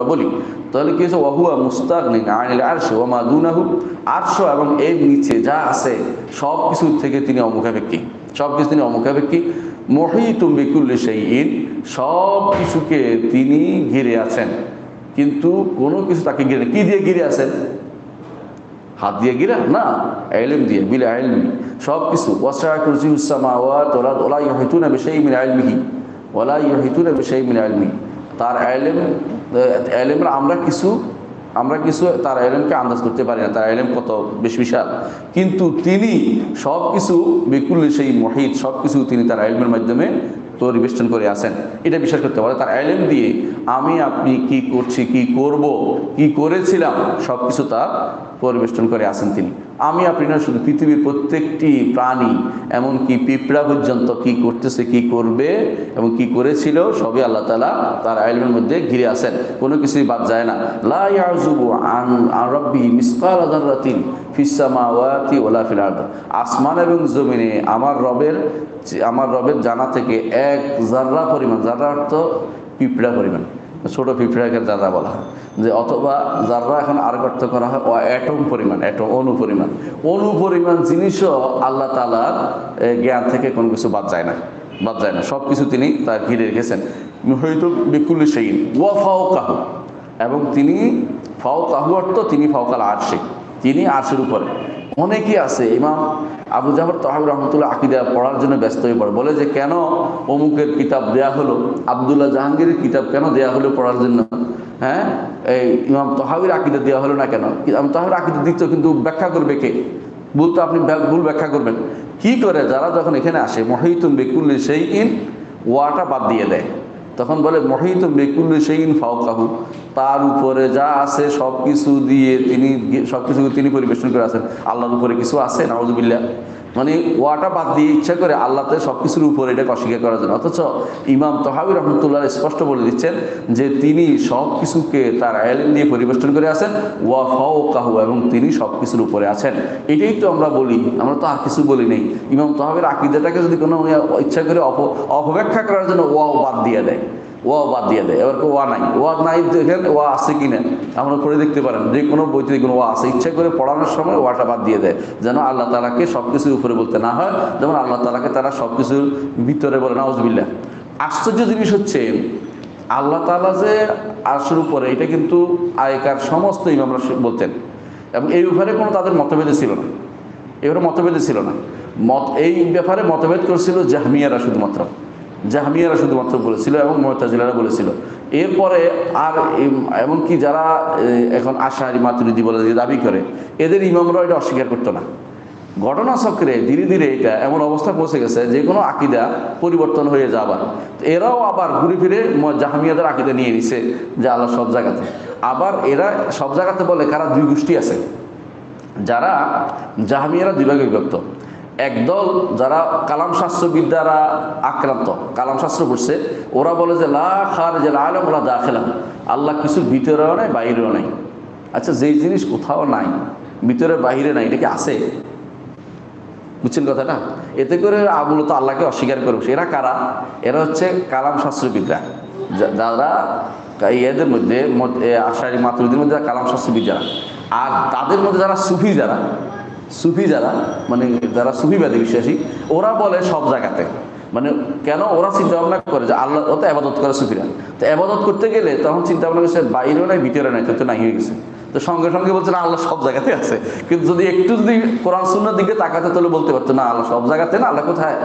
বলি, তাহলে কি হচ্ছে, ওয়াহুয়া মুস্তাগনিন আনিল আরশি ওয়া মা দুনাহু, আরশ এবং এর নিচে যা আছে সব কিছু থেকে তিনি অমুখাপেক্ষী, সব কিছু তিনি অমুখাপেক্ষী। মুহীতুম বিকুল্লি শাইইন, সব কিছুকে তিনি ঘিরে আছেন, কিন্তু কোনো কিছু তাকে ঘিরে, কি দিয়ে ঘিরে আছেন? হাত দিয়ে ঘিরা না, ইলম দিয়ে, বিল ইলমি, সব কিছু। ওয়াসআ কুরসিয়ুস সামাওয়াতি ওয়াল আরদ ওয়া লা ইউহিতুনা বিশাইইন মিন ইলমিহি ওয়া লা ইউহিতুনা বিশাইইন মিন ইলমিহি। তার ইলম, ইলমের আমরা কিছু তার ইলমকে আন্দাজ করতে পারি না, তার ইলম কত বেশি বিশাল, কিন্তু তিনি সব কিছু বিকুল্লি শাইইন মুহীত, সব কিছু তিনি তার ইলমের মাধ্যমে পরিবেষ্টন করে আছেন। এটা বিশ্বাস করতে পারে, তার ইলম দিয়ে আমি আপনি কি করছি, কি করব, কি করেছিলাম, সব কিছু তার পরিবেষ্টন করে আছেন তিনি। আমি আপনি না, শুধু পৃথিবীর প্রত্যেকটি প্রাণী, এমনকি পিঁপড়া পর্যন্ত কি করতেছে, কি করবে এবং কি করেছিল, সবই আল্লাহ তাআলা তার ইলমের মধ্যে ঘিরে আছেন, কোনো কিছুই বাদ যায় না। লা ইয়াযুবু আন রাব্বি মিসকাল যাররাতিন ফিস সামাওয়াতি ওয়ালা ফিল আরদ, আসমান এবং জমিনে আমার রবের জানা থেকে এক জাররা পরিমাণ, জাররা অর্থ পিঁপড়া পরিমাণ, ছোট পিঁপড়াকে জাররা বলা হয়, যে অথবা জাররা এখন আরেক অর্থ করা হয় অ্যাটম পরিমাণ, অ্যাটম অনু পরিমাণ জিনিসও আল্লাহ তাআলার জ্ঞান থেকে কোনো কিছু বাদ যায় না, সব কিছু তিনি তার ঘিরে রেখেছেন। হয়তো বিকুল্লি শাইইন ওয়া ফাওকাহু, এবং তিনি ফাওকাহু অর্থ তিনি ফাওকাল আরশি, তিনি আরশের উপরে। অনেকেই আছে, ইমাম আবু জাফর তাহাবী রহমতুল্লাহ আকীদা পড়ার জন্য ব্যস্ত হয়ে পড়ে, বলে যে কেন অমুকের কিতাব দেয়া হলো, আব্দুল্লাহ জাহাঙ্গীরের কিতাব কেন দেয়া হলো পড়ার জন্য, হ্যাঁ, এই ইমাম তাহাবীর আকীদা দেওয়া হলো না কেন? ইমাম তাহাবীর আকীদা দিত, কিন্তু ব্যাখ্যা করবে কে? ভুল তো আপনি ভুল ব্যাখ্যা করবেন কি করে? যারা যখন এখানে আসে মুহীতুম বিকুল্লি শাইইন, ওয়াটা বাদ দিয়ে দেয়, তখন বলে মুহীতুম বিকুল্লি শাইইন ফাওকাহু, তার উপরে যা আছে সব কিছু দিয়ে সব কিছু তিনি পরিবেশন করে আছেন। আল্লাহর উপরে কিছু আছে? নাউযুবিল্লাহ। মানে ওয়াটা বাদ দিয়ে ইচ্ছা করে আল্লাহতে সব কিছুর উপরে এটাকে অস্বীকার করার জন্য। অথচ ইমাম তাহাবী রহমতুল্লাহ স্পষ্ট বলে দিচ্ছেন যে তিনি সব কিছুকে তার ইলম দিয়ে পরিবেষ্টন করে আছেন, ওয়া ফাওকাহু, এবং তিনি সব কিছুর উপরে আছেন। এটাই তো আমরা বলি, আমরা তো আর কিছু বলি নেই। ইমাম তাহাবীর আকীদাটাকে যদি কোনো ইচ্ছা করে অপব্যাখ্যা করার জন্য ওয়াও বাদ দিয়ে দেয়, এবার ওয়া নাই দেখেন, ওয়া আছে কিনা আমরা পড়ে দেখতে পারেন, যে কোনো বইতে কোনো ওয়া আছে, ইচ্ছা করে পড়ানোর সময় ওয়াটা বাদ দিয়ে দেয়, যেন আল্লাহ তাআলাকে সব কিছুর উপরে বলতে না হয়, যেমন আল্লাহ তাআলাকে তারা সব কিছুর ভিতরে বলে। নাউযুবিল্লাহ। আশ্চর্য জিনিস হচ্ছে, আল্লাহ তাআলা যে আরশের উপরে, এটা কিন্তু আগেকার সমস্ত ইমামরা বলতেন, এবং এই ব্যাপারে কোনো তাদের মতভেদ ছিল না, এই ব্যাপারে মতভেদ করছিল জাহমিয়ারা শুধুমাত্র বলেছিল, এবং মুতাজিলারা বলেছিল। এরপরে আর এমনকি যারা এখন আশারী মাতুরিদি বলে যে দাবি করে, এদের ইমামরা এটা অস্বীকার করতো না। ঘটনাচক্রে ধীরে ধীরে এটা এমন অবস্থা পৌঁছে গেছে যে কোনো আকীদা পরিবর্তন হয়ে যাবার, এরাও আবার ঘুরে ফিরে জাহমিয়াদের আকীদা নিয়ে নিছে যে আল্লাহ সব জায়গাতে। আবার এরা সব জায়গাতে বলে কারা? দুই গোষ্ঠী আছে, যারা জাহমিয়ারা দুই ভাগে বিভক্ত। একদল যারা কালাম শাস্ত্রবিদ্যারা আক্রান্ত, কালাম শাস্ত্র পড়ছে, ওরা বলে যে লা খারিজাল আলম ওয়ালা দাখিলাহ, আল্লাহ কিছু ভিতরেও নাই বাইরেও নাই। আচ্ছা, যেই জিনিস কোথাও নাই, ভিতরে বাইরে নাই, এটা কি আছে? বুঝছেন কথাটা? এতে করে মূলত আল্লাহকে অস্বীকার করবে। এরা কারা? এরা হচ্ছে কালাম শাস্ত্রবিদরা, যারা এদের মধ্যে আশারী মাতুরিদির মধ্যে কালাম শাস্ত্রবিদরা, আর তাদের মধ্যে যারা সুফি যারা মানে যারা সুফিবাদী বিশ্বাসী, ওরা বলে সব জায়গাতে। মানে কেন? ওরা চিন্তা ভাবনা করে যে আল্লাহ তো আবাদত করে সুফিরা, তো আবাদত করতে গেলে তখন চিন্তা ভাবনা করছে বাইরেও নাই ভিতরে নাই, তো নাই হয়ে গেছে। তো সঙ্গে সঙ্গে বলছে না, আল্লাহ সব জায়গাতে আছে। কিন্তু যদি একটু যদি কোরআন সুন্নাহর দিকে তাকাতে, তাহলে বলতে পারতো না আল্লাহ সব জায়গাতে না, আল্লাহ কোথায়?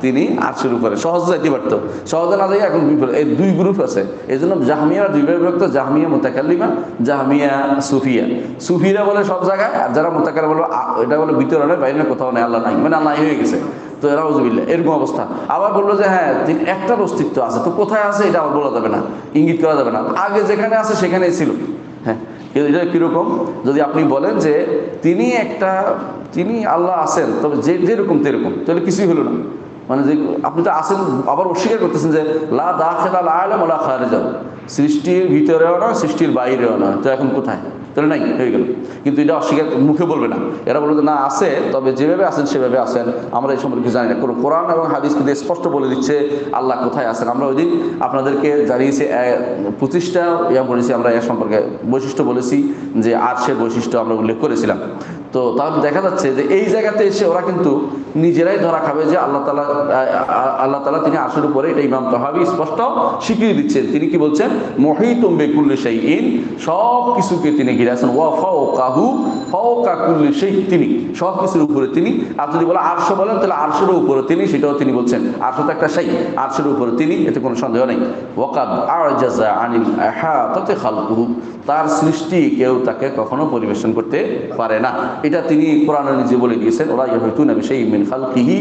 তিনি আরশের উপরে। সহজে যাইতে পারতো, সহজে না যাই এখন এই দুই গ্রুপ আছে। এই জন্য জাহমিয়ারা দুই ভাগে বিভক্ত, জাহমিয়া মুতাকাল্লিমা, জাহমিয়া সুফিয়া। সুফিরা বলে সব জায়গায়, আর যারা মুতাকাল্লিম বলে এটা বলে ভিতরে নয় বাইরে কোথাও নেই, আল্লাহ নাই, মানে আল্লাহ হয়ে গেছে। তো এরা নাউযুবিল্লাহ, এরকম অবস্থা। আবার বললো যে হ্যাঁ, তিনি একটার অস্তিত্ব আছে, তো কোথায় আছে এটা আবার বলা যাবে না, ইঙ্গিত করা যাবে না, আগে যেখানে আছে সেখানেই ছিল। হ্যাঁ, এটা কিরকম? যদি আপনি বলেন যে তিনি আল্লাহ আছেন, তবে যেরকম তেরকম, তাহলে কিছুই হলো না। মানে যে আপনি তো আছেন, আবার অস্বীকার করতেছেন যে লা দাখিলাল আলম ওয়া লা খারিজাহু, সৃষ্টির ভিতরেও না, সৃষ্টির বাইরেও না, তো এখন কোথায়? তাহলে নাই হয়ে গেল। কিন্তু এটা অস্বীকার মুখে বলবে না, এরা বলবে না আছে, তবে যেভাবে আছেন সেভাবে আছেন, আমরা এই সম্পর্কে জানি না। কোরআন এবং হাদিস কিন্তু স্পষ্ট বলে দিচ্ছে আল্লাহ কোথায় আছেন। আমরা ওই দিন আপনাদেরকে জানিয়েছি 25টা বলেছি, আমরা এর সম্পর্কে বৈশিষ্ট্য বলেছি যে আরশের বৈশিষ্ট্য আমরা উল্লেখ করেছিলাম। তো তাহলে দেখা যাচ্ছে যে এই জায়গাতে এসে ওরা কিন্তু নিজেরাই ধরা খাবে যে আল্লাহ তাআলা তিনি আরশের উপরে, এটা ইমাম তাহাবী স্পষ্ট স্বীকৃতি দিচ্ছেন। তিনি কি বলছেন? মুহীতুম বিকুল্লি শাইইন, সব কিছুকে তিনি ঘিরে আছেন। ওয়া ফাওকাহু, ফাওকা কুল্লি শাই, তিনি সব কিছুর উপরে তিনি। আর যদি বলে আরশ বলেন তাহলে আরশের উপরে তিনি, সেটাও তিনি বলছেন। আরশ তো একটা শাই, আরশের উপরে তিনি, এতে কোনো সন্দেহ নেই। ওয়াকাদ আ'জাজা আনিল ইহাতাতি খালকুহু, তার সৃষ্টি কেউ তাকে কখনো পরিবেশন করতে পারে না, এটা তিনি কোরআনে নিজে বলে দিয়েছেন। ওরা ইয়াহুতুনা বিশাইইন মিন খালকিহি,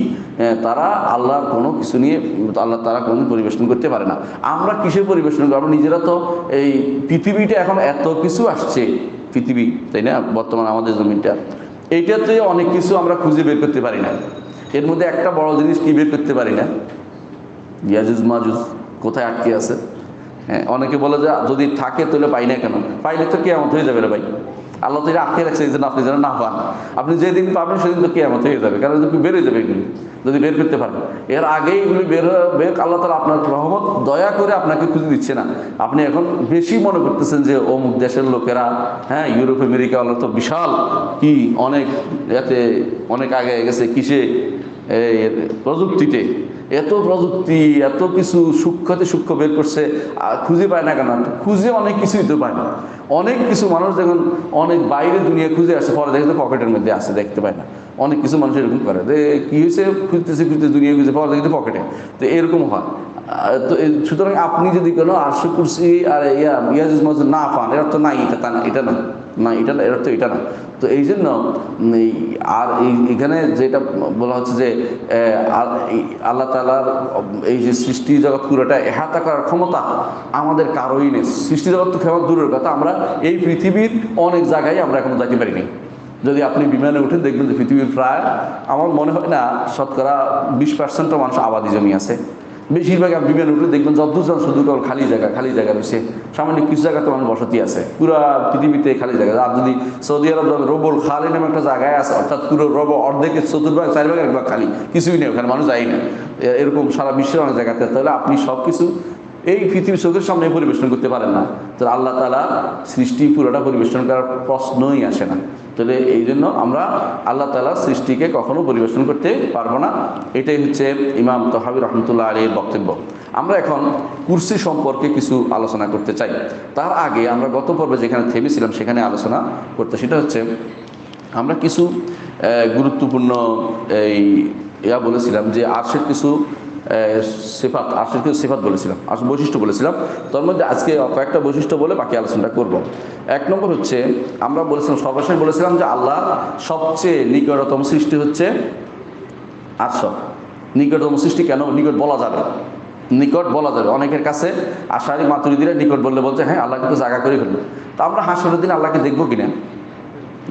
তারা আল্লাহর কোনো কিছু নিয়ে আল্লাহ তারা কোনো পরিবেশন করতে পারে না। আমরা কিসের পরিবেশন করবো? আমরা নিজেরা তো এই পৃথিবীটা এখন এত কিছু আসছে, পৃথিবী, তাই না, বর্তমান আমাদের জমিনটা, এইটাতে অনেক কিছু আমরা খুঁজে বের করতে পারি না। এর মধ্যে একটা বড় জিনিস কি বের করতে পারি না? ইয়াজুজ মাজুজ কোথায় আটকে আছে। হ্যাঁ, অনেকে বলে যে যদি থাকে তাহলে পাই না কেন? পাইলে তো কিয়ামত হয়ে যাবে রে ভাই। আল্লাহ তো এটা আটকে রাখছে এই জন্য আপনি যেন না পান। আপনি যেদিন পাবেন সেদিন তো কিয়ামত হয়ে যাবে, কারণ বেড়ে যাবে এগুলি যদি বের করতে পারেন। এর আগেই এগুলি বের আল্লাহ তাআলা আপনার রহমত দয়া করে আপনাকে খুঁজে দিচ্ছে না। আপনি এখন বেশি মনে করতেছেন যে অমুক দেশের লোকেরা, হ্যাঁ, ইউরোপ আমেরিকা ওরা তো বিশাল কি অনেক এতে অনেক আগে গেছে কিসে, প্রযুক্তিতে, এত প্রযুক্তি, এত কিছু সূক্ষ্মতে সূক্ষ্ম বের করছে, খুঁজে পায় না কেন? খুঁজে অনেক কিছুই তো পায় না। অনেক কিছু মানুষ যখন অনেক বাইরে দুনিয়া খুঁজে আসে, পরে দেখে তো পকেটের মধ্যে আসে, দেখতে পায় না। অনেক কিছু মানুষ এরকম করে যে কী হয়েছে, খুঁজতেছে দুনিয়া খুঁজে, পরে দেখে তো পকেটে, তো এরকম হয়। তো সুতরাং আপনি যদি কোনো আরশ কুরসি আর ইয়াজুজ মাজুজ না পান, এর তো নাই, এটা না, এটা না, না এটা না, এর তো এটা না। তো এই জন্য আর এখানে যেটা বলা হচ্ছে যে আল্লাহ তাআলার এই যে সৃষ্টি জগৎ পুরোটা এহাতা করার ক্ষমতা আমাদের কারোই নেই। সৃষ্টি জগৎ তো ক্ষমতা দূরের কথা, আমরা এই পৃথিবীর অনেক জায়গায় আমরা এখনো যাইতে পারিনি। যদি আপনি বিমানে উঠেন দেখবেন যে পৃথিবীর প্রায়, আমার মনে হয় না, শতকরা 20% মানুষ আবাদি জমি আছে। বেশিরভাগ আপনি বিমানে উঠে দেখবেন যতজন শুধু কেবল খালি জায়গা রয়েছে, সামান্য কিছু জায়গাতে মানুষ বসতি আছে, পুরো পৃথিবীতে খালি জায়গা। আর যদি সৌদি আরব রবুল খালি নামে একটা জায়গায় আছে, অর্থাৎ পুরো অর্ধেকের 4/4 4/4 এক ভাগ খালি, কিছুই নেই, ওখানে মানুষ যায় না, এরকম সারা বিশ্বের অনেক জায়গাতে। তাহলে আপনি সব কিছু এই পৃথিবীর চোখের সামনে পরিবেশন করতে পারেন না, তাহলে আল্লাহ তাআলা সৃষ্টি পুরোটা পরিবেশন করার প্রশ্নই আসে না। তাহলে এই জন্য আমরা আল্লাহ তাআলা সৃষ্টিকে কখনো পরিবেশন করতে পারবো না। এটাই হচ্ছে ইমাম তাহাবী রহমতুল্লাহ আলাইহির বক্তব্য। আমরা এখন কুরসি সম্পর্কে কিছু আলোচনা করতে চাই। তার আগে আমরা গত পর্বে যেখানে থেমেছিলাম সেখানে আলোচনা করতে, সেটা হচ্ছে আমরা কিছু গুরুত্বপূর্ণ বলেছিলাম যে আরশের কিছু সিফাত, আরশের কিছু সিফাত বলেছিলাম, আরশের বৈশিষ্ট্য বলেছিলাম। তার মধ্যে আজকে কয়েকটা বৈশিষ্ট্য বলে বাকি আলোচনাটা করব। 1 নম্বর হচ্ছে, আমরা বলেছিলাম সর্বশেষ বলেছিলাম যে আল্লাহ সবচেয়ে নিকটতম সৃষ্টি হচ্ছে আরশ। নিকটতম সৃষ্টি কেন? নিকট বলা যাবে, নিকট বলা যাবে। অনেকের কাছে আশারি মাতুরিদিরা নিকট বললে বলছে হ্যাঁ আল্লাহ কিন্তু জায়গা করে ফেলবে। তা আমরা হাসরের দিন আল্লাহকে দেখবো কিনা?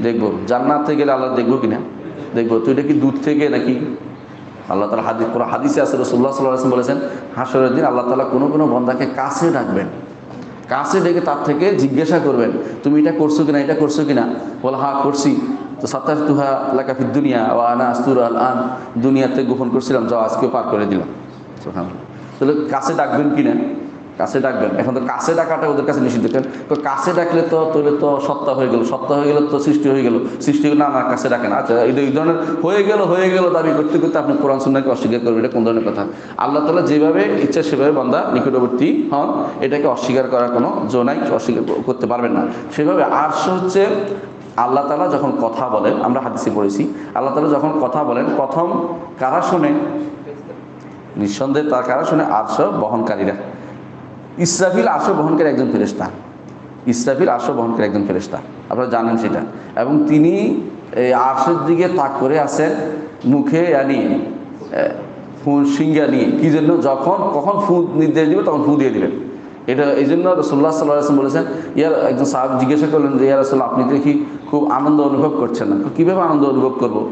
দেখবো। জান্নাতে গেলে আল্লাহ দেখবো কিনা? দেখবো। তো এটা কি দূর থেকে নাকি? আল্লাহ তাআলা হাদিসে আছে, রাসূলুল্লাহ সাল্লাল্লাহু আলাইহি ওয়াসাল্লাম বলেছেন হাসরের দিন আল্লাহ তাআলা কোনো কোনো বান্দাকে কাছে ডাকবেন, কাছে ডেকে তার থেকে জিজ্ঞাসা করবেন তুমি এটা করছো কিনা, এটা করছো কিনা? বলে হ্যাঁ করছি। তো সাতারতুহা লাকা ফিদ দুনিয়া ওয়া আনা আস্তুরু আল আন, দুনিয়াতে গোপন করছিলাম, যাও আজকেও পার করে দিলাম। সুবহানাল্লাহ। তাহলে কাছে ডাকবেন কিনা? কাছে ডাকবেন। এখন তো কাছে ডাকাটা ওদের কাছে নিষিদ্ধ। তো কাছে ডাকলে তো তাহলে তো সত্তা হয়ে গেল, সত্তা হয়ে গেলে তো সৃষ্টি হয়ে গেল, সৃষ্টি না আমার কাছে ডাকেন। আচ্ছা এই ধরনের হয়ে গেল দাবি করতে করতে আপনি কোরআন সুন্নাহকে অস্বীকার করবেন, এটা কোন ধরনের কথা? আল্লাহ তাআলা যেভাবে ইচ্ছা সেভাবে বান্দা নিকটবর্তী হন, এটাকে অস্বীকার করার কোনো জো নাই, অস্বীকার করতে পারবেন না। সেভাবে আরশ হচ্ছে আল্লাহ তাআলা যখন কথা বলেন, আমরা হাদিসে পড়েছি, আল্লাহ তাআলা যখন কথা বলেন প্রথম কারা শোনে? নিঃসন্দেহে তার কারা শোনে? আরশ বহনকারীরা। ইসরাফিল আরশ বহনকারী একজন ফেরেশতা, ইসরাফিল আরশ বহনকারী একজন ফেরেশতা, আপনারা জানেন সেটা। এবং তিনি এই আরশের দিকে তাক করে আছেন, মুখে সিংহা নিয়ে। কি জন্য? কখন ফু নির্দেশ দিবে তখন ফু দিয়ে দিবেন। এটা এই জন্য রাসূলুল্লাহ সাল্লাল্লাহু আলাইহি ওয়াসাল্লাম বলেছেন, একজন সাহাবী জিজ্ঞাসা করলেন যে ইয়া রাসূলুল্লাহ আপনি দেখি খুব আনন্দ অনুভব করছেন না। কীভাবে আনন্দ অনুভব করবো?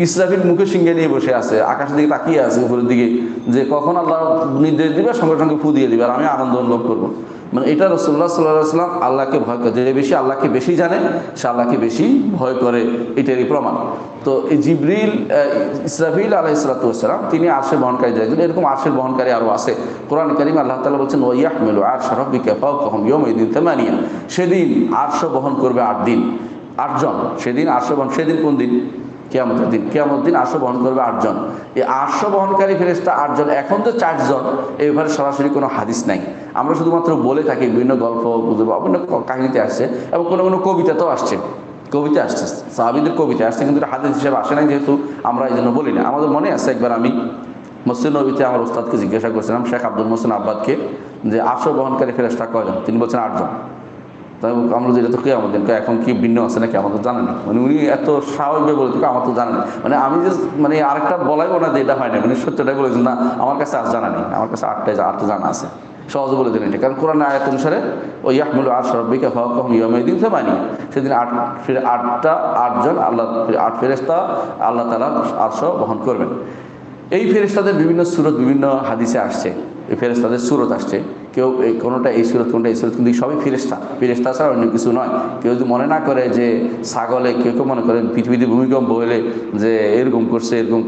ইসরাফিল মুখে সিংহে নিয়ে বসে আছে, আকাশের দিকে তাকিয়ে আছে উপরের দিকে, যে কখন আল্লাহ নির্দেশ দিবে সঙ্গে সঙ্গে ফু দিয়ে দিবে আর আমি আনন্দ অনুভব করবো। মানে এটা রাসূলুল্লাহ সাল্লাল্লাহু আলাইহি ওয়াসাল্লাম আল্লাহকে ভয় করে, যে বেশি আল্লাহকে বেশি জানে সে আল্লাহকে বেশি ভয় করে, এটারই প্রমাণ। তো এই জিবরিল ইসরাফিল আলাইহিস সালাতু ওয়াসসালাম তিনি আরশের বহনকারী একজন, এরকম আরশের বহনকারী আরও আছে। কোরআন কারীমে আল্লাহ তাআলা বলছেন ওয়া ইয়াহমিলু আরশা রাব্বিকা ফাওকাহুম ইয়াওমাইদিন তামানিয়া, সেদিন আরশ বহন করবে 8 দিন 8 জন, সেদিন আরশ বহন, সেদিন কোন দিন? কিয়ামতের দিন। কিয়ামতের দিন আরশ বহন করবে 8 জন। এই আরশ বহনকারী ফেরেশতা 8 জন, এখন তো 4 জন, এই ব্যাপারে সরাসরি কোনো হাদিস নাই। আমরা শুধুমাত্র বলে থাকি, বিভিন্ন গল্প বিভিন্ন কাহিনীতে আসছে এবং কোনো কোনো কবিতাতেও আসছে, কবিতা আসছে, সাহাবীদের কবিতা আসছে, কিন্তু হাদিস হিসেবে আসে নাই, যেহেতু আমরা এই জন্য বলি না। আমাদের মনে আছে একবার আমি মসজিদ নববীতে আমার ওস্তাদকে জিজ্ঞাসা করেছিলাম, শেখ আব্দুল মোহসেন আব্বাদকে, যে আরশ বহনকারী ফেরেশতা কয়জন? তিনি বলছেন 8 জন। তাই আমরা যেটা তো কিয়ামত দিন, এখন কি ভিন্ন আছে নাকি আমার তো জানা নেই, মানে উনি এত স্বাভাবিকভাবে বলে থাকি আমার তো জানা নেই, মানে আমি যে মানে আরেকটা বলাই ওনা যে এটা হয় না, মানে সত্যটাই বলেছেন না আমার কাছে আর জানা নেই, আমার কাছে 8টা জানা আছে, সহজে বলে দিন এটা। কারণ কোরআন আয়াত অনুসারে ওই ইয়াহমিলু আরশা রাব্বিকা ফাওকাহুম ইয়াওমাইদিন তামানিয়া, সেদিন 8 জন আল্লাহ 8 ফেরেশতা আল্লাহ তাআলা আরশ বহন করবেন। এই ফেরেশতাদের বিভিন্ন সূরত বিভিন্ন হাদিসে আসছে, এই ফেরেশতাদের সূরত আসছে, কেউ কোনোটা এই সূরত কোনোটা এই সূরত, কিন্তু সবই ফেরেশতা ছাড়া অন্য কিছু নয়। কেউ যদি মনে না করে যে ছাগলে, কেউ কেউ মনে করেন পৃথিবীতে ভূমিকম্প হলে যে এরকম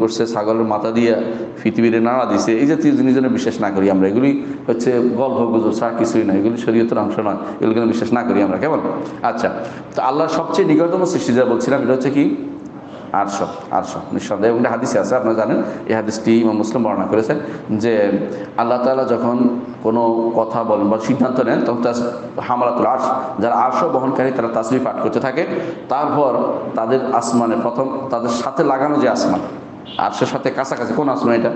করছে ছাগলের মাথা দিয়ে পৃথিবীতে নাড়া দিছে, এই জাতীয় জিনিস যেন বিশ্বাস না করি আমরা। এগুলি হচ্ছে গল্প গুজব ছাড়া কিছুই নয়, এগুলি শরীয়তের অংশ নয়, এগুলো যেন বিশ্বাস না করি আমরা, কেমন? আচ্ছা, তো আল্লাহর সবচেয়ে নিকটতম সৃষ্টি যা বলছিলাম, এটা হচ্ছে কি? আরশ নিঃসন্দেহে, এবং হাদিসে আছে, আপনারা জানেন এই হাদিসটি ইমাম মুসলিম বর্ণনা করেছেন, যে আল্লাহ তাআলা যখন কোনো কথা বলেন বা সিদ্ধান্ত নেন, তখন তার হামালাতুল আরশ, যারা আরশ বহনকারী, তারা তাসবিহ পাঠ করতে থাকে। তারপর তাদের আসমানে প্রথম তাদের সাথে লাগানো যে আসমান, আরশের সাথে কাছাকাছি কোন আসমান? এটা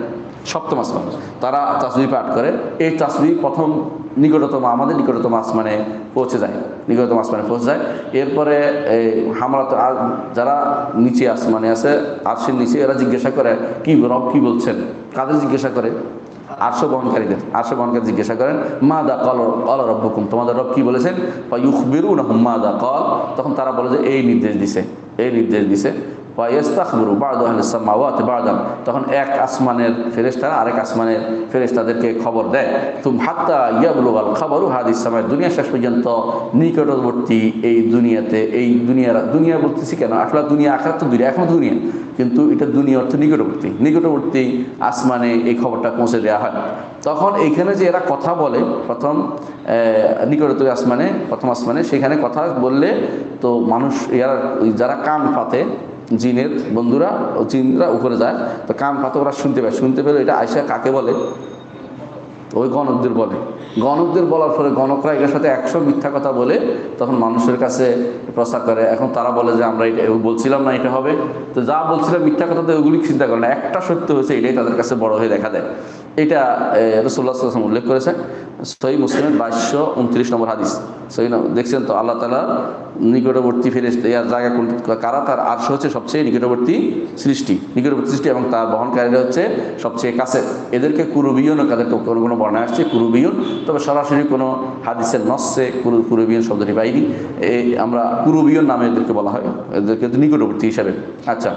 7ম আসমান। তারা তাসবিহ পাঠ করে, এই তাসবিহ প্রথম আমাদের নিকটতম আসমানে পৌঁছে যায়, এরপরে এই হামালাতুল আরশ যারা নিচে আসমানে আছে, আরশের নিচে, এরা জিজ্ঞাসা করে কি রব কি বলছেন? কাদের জিজ্ঞাসা করে? আরশ বহনকারী জিজ্ঞাসা করেন, মাদা ক্বালা রাব্বুকুম, তোমাদের রব কি বলেছেন? ফায়ুখবিরুনহুম মাদা ক্বাল, তখন তারা বলে যে এই নির্দেশ দিছে। ফায়াস্তাখবিরু বা'দু আহলিস সামাওয়াতি বা'দান, তখন এক আসমানের ফেরেশতারা আরেক আসমানের ফেরেশতাদেরকে খবর দেয়, তুম হাত্তা ইয়াবলুগাল খাবারু হাদিস সামায়, দুনিয়া শেষ পর্যন্ত নিকটবর্তী এই দুনিয়াতে, এই দুনিয়া বলতেছি কেন, আসলে দুনিয়া আখিরাত তো দুনিয়া, এখন দুনিয়া, কিন্তু এটা দুনিয়া অর্থ নিকটবর্তী আসমানে এই খবরটা পৌঁছে দেওয়া হয়। তখন এইখানে যে এরা কথা বলে প্রথম নিকটবর্তী আসমানে, প্রথম আসমানে, সেখানে কথা বললে তো মানুষ এরা যারা কান পাতে, জিনের বন্ধুরা, জিনরা উপরে যায়, তো কান পাতে ওরা শুনতে পেলে এটা আয়সা কাকে বলে? ওই গণকদের বলার পরে গণকরা এটার সাথে 100 মিথ্যা কথা বলে তখন মানুষের কাছে প্রচার করে। এখন তারা বলে যে আমরা এটা বলছিলাম না এটা হবে, তো যা বলছিলাম মিথ্যা কথা, তো ওইগুলি চিন্তা করে না, একটা সত্য হয়েছে, এটাই তাদের কাছে বড় হয়ে দেখা দেয়। এটা রাসূলুল্লাহ সাল্লাল্লাহু আলাইহি ওয়াসাল্লাম উল্লেখ করেছেন, সহিহ মুসলিমের 2229 নম্বর হাদিস। সহিহ না, দেখছেন তো আল্লাহ তাআলা নিকটবর্তী ফেরেশতা, এর জায়গা কারা? তার আরশ হচ্ছে সবচেয়ে নিকটবর্তী সৃষ্টি, এবং তার বহনকারীরা হচ্ছে সবচেয়ে কাছে। এদেরকে কুরুবিয়ন, কাদেরকে কোনো বর্ণায় আসছে কুরুবিয়ন, তবে সরাসরি কোনো হাদিসের নসে কুরুবিয়ন শব্দটি পাইনি। আমরা কুরুবিয়ন নামে এদেরকে বলা হয়, এদেরকে নিকটবর্তী হিসাবে। আচ্ছা,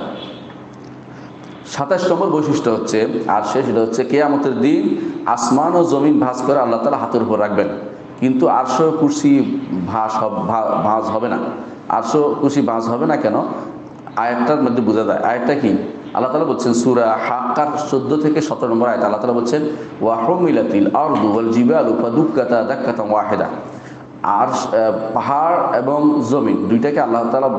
27 নম্বর বৈশিষ্ট্য হচ্ছে আরশে, সেটা হচ্ছে কিয়ামতের দিন আসমান ও জমিন ভাঁজ করে আল্লাহ তাআলা হাতের উপর রাখবেন, কিন্তু আরশ কুরসি ভাঁজ হবে না। আরশ কুরসি ভাঁজ হবে না কেন? আয়াতটার মধ্যে বোঝা যায়। আয়াতটা কি? আল্লাহ তাআলা বলছেন সূরা হাক্কার 14 থেকে 17 নম্বর আয়াত, আল্লাহ তাআলা বলছেন ওয়া হুমিলাতিল আরদু ওয়াল জিবালু ফাদুক্কাতা দাক্কাতান ওয়াহিদা, আর পাহাড় এবং জমিন দুইটাকে আল্লাহ তাআলা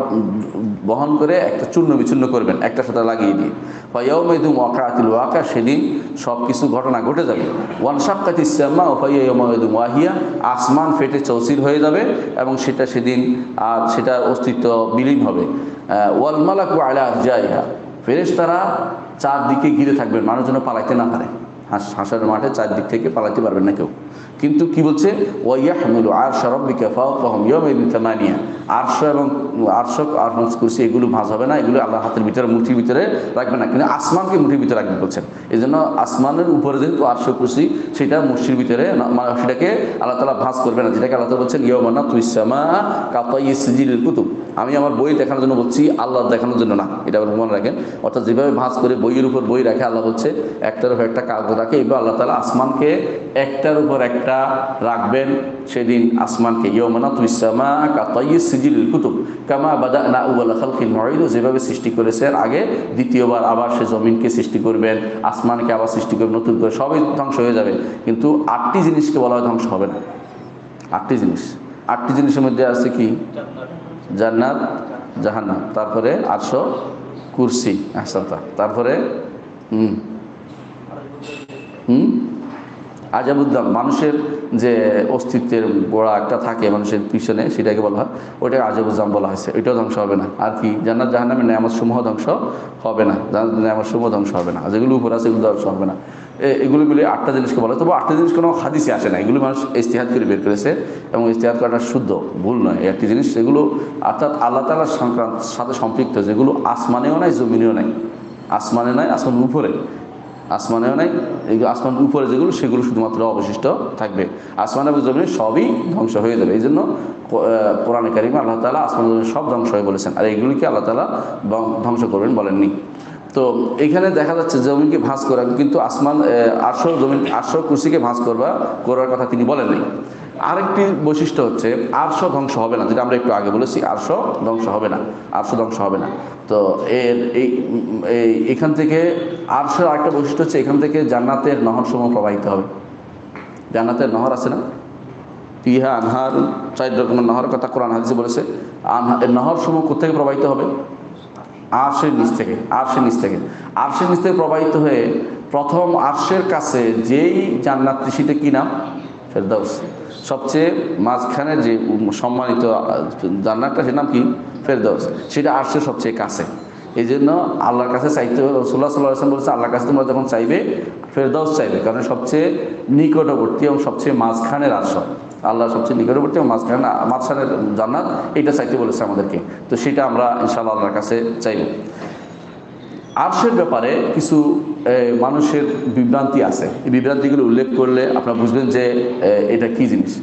বহন করে একটা চূর্ণ বিচূর্ণ করবেন, একটা সাথে লাগিয়ে দিয়ে। ফায়াউমাইদুম ওয়াকাতিল ওয়াকা, সেদিন সব কিছু ঘটনা ঘটে যাবে। ওয়ানশাক্কাতিস সামাউ ফায়াউমাইদুম ওয়াহিয়া, আসমান ফেটে চৌচির হয়ে যাবে এবং সেদিন আর সেটার অস্তিত্ব বিলীন হবে। ওয়াল মালাকু আলা আরজাইহা, ফেরেশতারা চারদিকে ঘিরে থাকবেন, মানুষ যেন পালাইতে না পারে। হাসরের মাঠে চারদিক থেকে পালাতে পারবেন না কেউ। কিন্তু কি বলছে? ওয়াইয়াহমিলু আরশা রাব্বিকা ফাওকাহুম ইয়াওমাইদিন তামানিয়া, আরশ এবং কুরসি এগুলো ভাঁজ হবে না, এগুলো আল্লাহর হাতের ভিতরে, মুঠির ভিতরে রাখবে না, কিন্তু আসমানকে মুঠির ভিতরে রাখবে বলছেন। এই জন্য আসমানের উপরে যেহেতু আরশ কুরসি, সেটা মুঠির ভিতরে, সেটাকে আল্লাহ তাআলা ভাঁজ করবে না, যেটাকে আল্লাহ তাআলা বলছেন ইয়াওমা নাতুইস সামা কাতাইয়িস সিজিলিল কুতুব। আমি আমার বই দেখানোর জন্য বলছি, আল্লাহ দেখানোর জন্য না, এটা মনে রাখেন। অর্থাৎ যেভাবে ভাঁজ করে বইয়ের উপর বই রাখে, আল্লাহ হচ্ছে একটার উপর একটা কাগজ রাখে, এইভাবে আল্লাহ তাআলা আসমানকে একটার উপর একটা রাখবেন সেদিন আসমানকে, ইয়াউমা নাতুইস সামা কাতাইয়িস সিজিলিল কুতুব কামা বাদানা আউওয়ালা খালকিন নুঈদু, যেভাবে সৃষ্টি করেছেন আগে দ্বিতীয়বার আবার সে জমিনকে সৃষ্টি করবেন, আসমানকে আবার সৃষ্টি করবেন নতুন করে, সবই ধ্বংস হয়ে যাবে। কিন্তু 8টি জিনিসকে বলা হয় ধ্বংস হবে না। 8টি জিনিস, 8টি জিনিসের মধ্যে আছে কি? জান্নাত, জাহান্নাম, তারপরে আরশ, কুরসি, আহসানতা, তারপরে আজাবুদ্দাম, মানুষের যে অস্তিত্বের গোড়া একটা থাকে মানুষের পিছনে, সেটাকে বলা হয়, ওইটাকে আজাবুদ্দাম বলা হয়েছে, ওইটাও ধ্বংস হবে না। আর কি? জান্নাত জাহান্নামের নেয়ামত সমূহ ধ্বংস হবে না, নেয়ামত সমূহ ধ্বংস হবে না, যেগুলো উপর আছে এগুলো ধ্বংস হবে না। এগুলো মিলে 8টা জিনিসকে বলা হয়। তবু 8টা জিনিস কোনো হাদিসে আসে না, এগুলো মানুষ ইজতিহাদ করে বের করেছে, এবং ইজতিহাদ করাটা শুদ্ধ, ভুল নয়। এই 8টি জিনিস সেগুলো অর্থাৎ আল্লাহ তাআলার সাথে সম্পৃক্ত, যেগুলো আসমানেও নাই জমিনেও নাই, আসমানে নাই, আসমানের উপরে, আসমানেও নাই, এইগুলো আসমানের উপরে যেগুলো সেগুলো শুধুমাত্র অবশিষ্ট থাকবে, আসমান এবং জমিন সবই ধ্বংস হয়ে যাবে। এই জন্য কোরআনে কারিমে আল্লাহ তাআলা আসমান জমিন সব ধ্বংস হয়ে বলেছেন, আর এইগুলিকে আল্লাহ তাআলা ধ্বংস করবেন বলেননি। তো এখানে দেখা যাচ্ছে জমিনকে ভাঁজ করা, কিন্তু আসমান আরশ, জমিন, আরশ, কুরসিকে ভাঁজ করার কথা তিনি বলেন নাই। আরেকটি বৈশিষ্ট্য হচ্ছে আরশ ধ্বংস হবে না, যেটা আমরা একটু আগে বলেছি, আরশ ধ্বংস হবে না, আরশ ধ্বংস হবে না। তো এখান থেকে আরশের আরেকটা বৈশিষ্ট্য হচ্ছে এখান থেকে জান্নাতের নহরসমূহ প্রবাহিত হবে। জান্নাতের নহর আছে না, ফিহা আনহার, 4 রকমের নহরের কথা কোরআন হাদিসে বলেছে। নহরসমূহ কোথেকে প্রবাহিত হবে? আরশের নিচ থেকে, আরশের নিচ থেকে, আরশের নিচ থেকে প্রবাহিত হয়ে প্রথম আরশের কাছে যেই জান্নাতটি, সেটা কি নাম? ফেরদাউস। সবচেয়ে মাঝখানে যে সম্মানিত জান্নাতটা, সেটার নাম কি? ফেরদাউস। সেটা আরশের সবচেয়ে কাছে। এই জন্য আল্লাহর কাছে চাইতে, রাসূলুল্লাহ সাল্লাল্লাহু আলাইহি ওয়াসাল্লাম বলেছে, আল্লাহর কাছে তোমরা যখন চাইবে ফেরদাউস চাইবে, কারণ সবচেয়ে নিকটবর্তী এবং সবচেয়ে মাঝখানের আরশ, আল্লাহ সবচেয়ে নিকটবর্তী এবং মাঝখানের জান্নাত, এটা চাইতে বলেছে আমাদেরকে। তো সেটা আমরা ইনশাআল্লাহ আল্লাহর কাছে চাইব। আরশের ব্যাপারে কিছু মানুষের বিভ্রান্তি আছে, এই বিভ্রান্তিগুলো উল্লেখ করলে আপনারা বুঝবেন যে এটা কি জিনিস।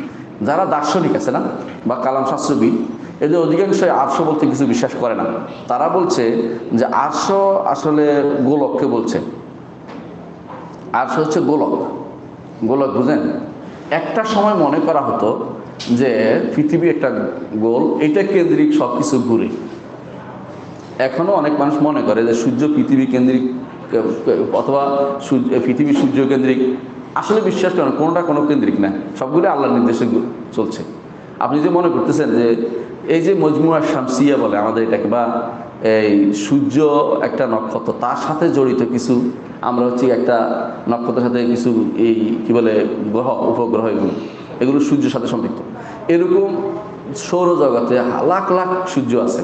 যারা দার্শনিক আছে না, বা কালাম শাস্ত্রবিদ, এদের অধিকাংশই আরশ বলতে কিছু বিশ্বাস করে না। তারা বলছে যে আরশ আসলে গোলককে বলছে, আরশ হচ্ছে গোলক। গোলক বুঝেন? একটা সময় মনে করা হতো যে পৃথিবী একটা গোল, এটা কেন্দ্রিক সব কিছু ঘুরে। এখনও অনেক মানুষ মনে করে যে সূর্য পৃথিবী কেন্দ্রিক, অথবা পৃথিবী সূর্য কেন্দ্রিক। আসলে বিশ্বাস করেন কোনোটা কোনো কেন্দ্রিক না, সবগুলো আল্লাহর নির্দেশে চলছে। আপনি যে মনে করতেছেন যে এই যে মজমুয়া শামসিয়া বলে আমাদের এটাকে, বা এই সূর্য একটা নক্ষত্র, তার সাথে জড়িত কিছু, আমরা হচ্ছে একটা নক্ষত্রের সাথে কিছু এই কি বলে গ্রহ, উপগ্রহ, এগুলো সূর্যের সাথে সম্পৃক্ত। এরকম সৌরজগতে লাখ লাখ সূর্য আছে,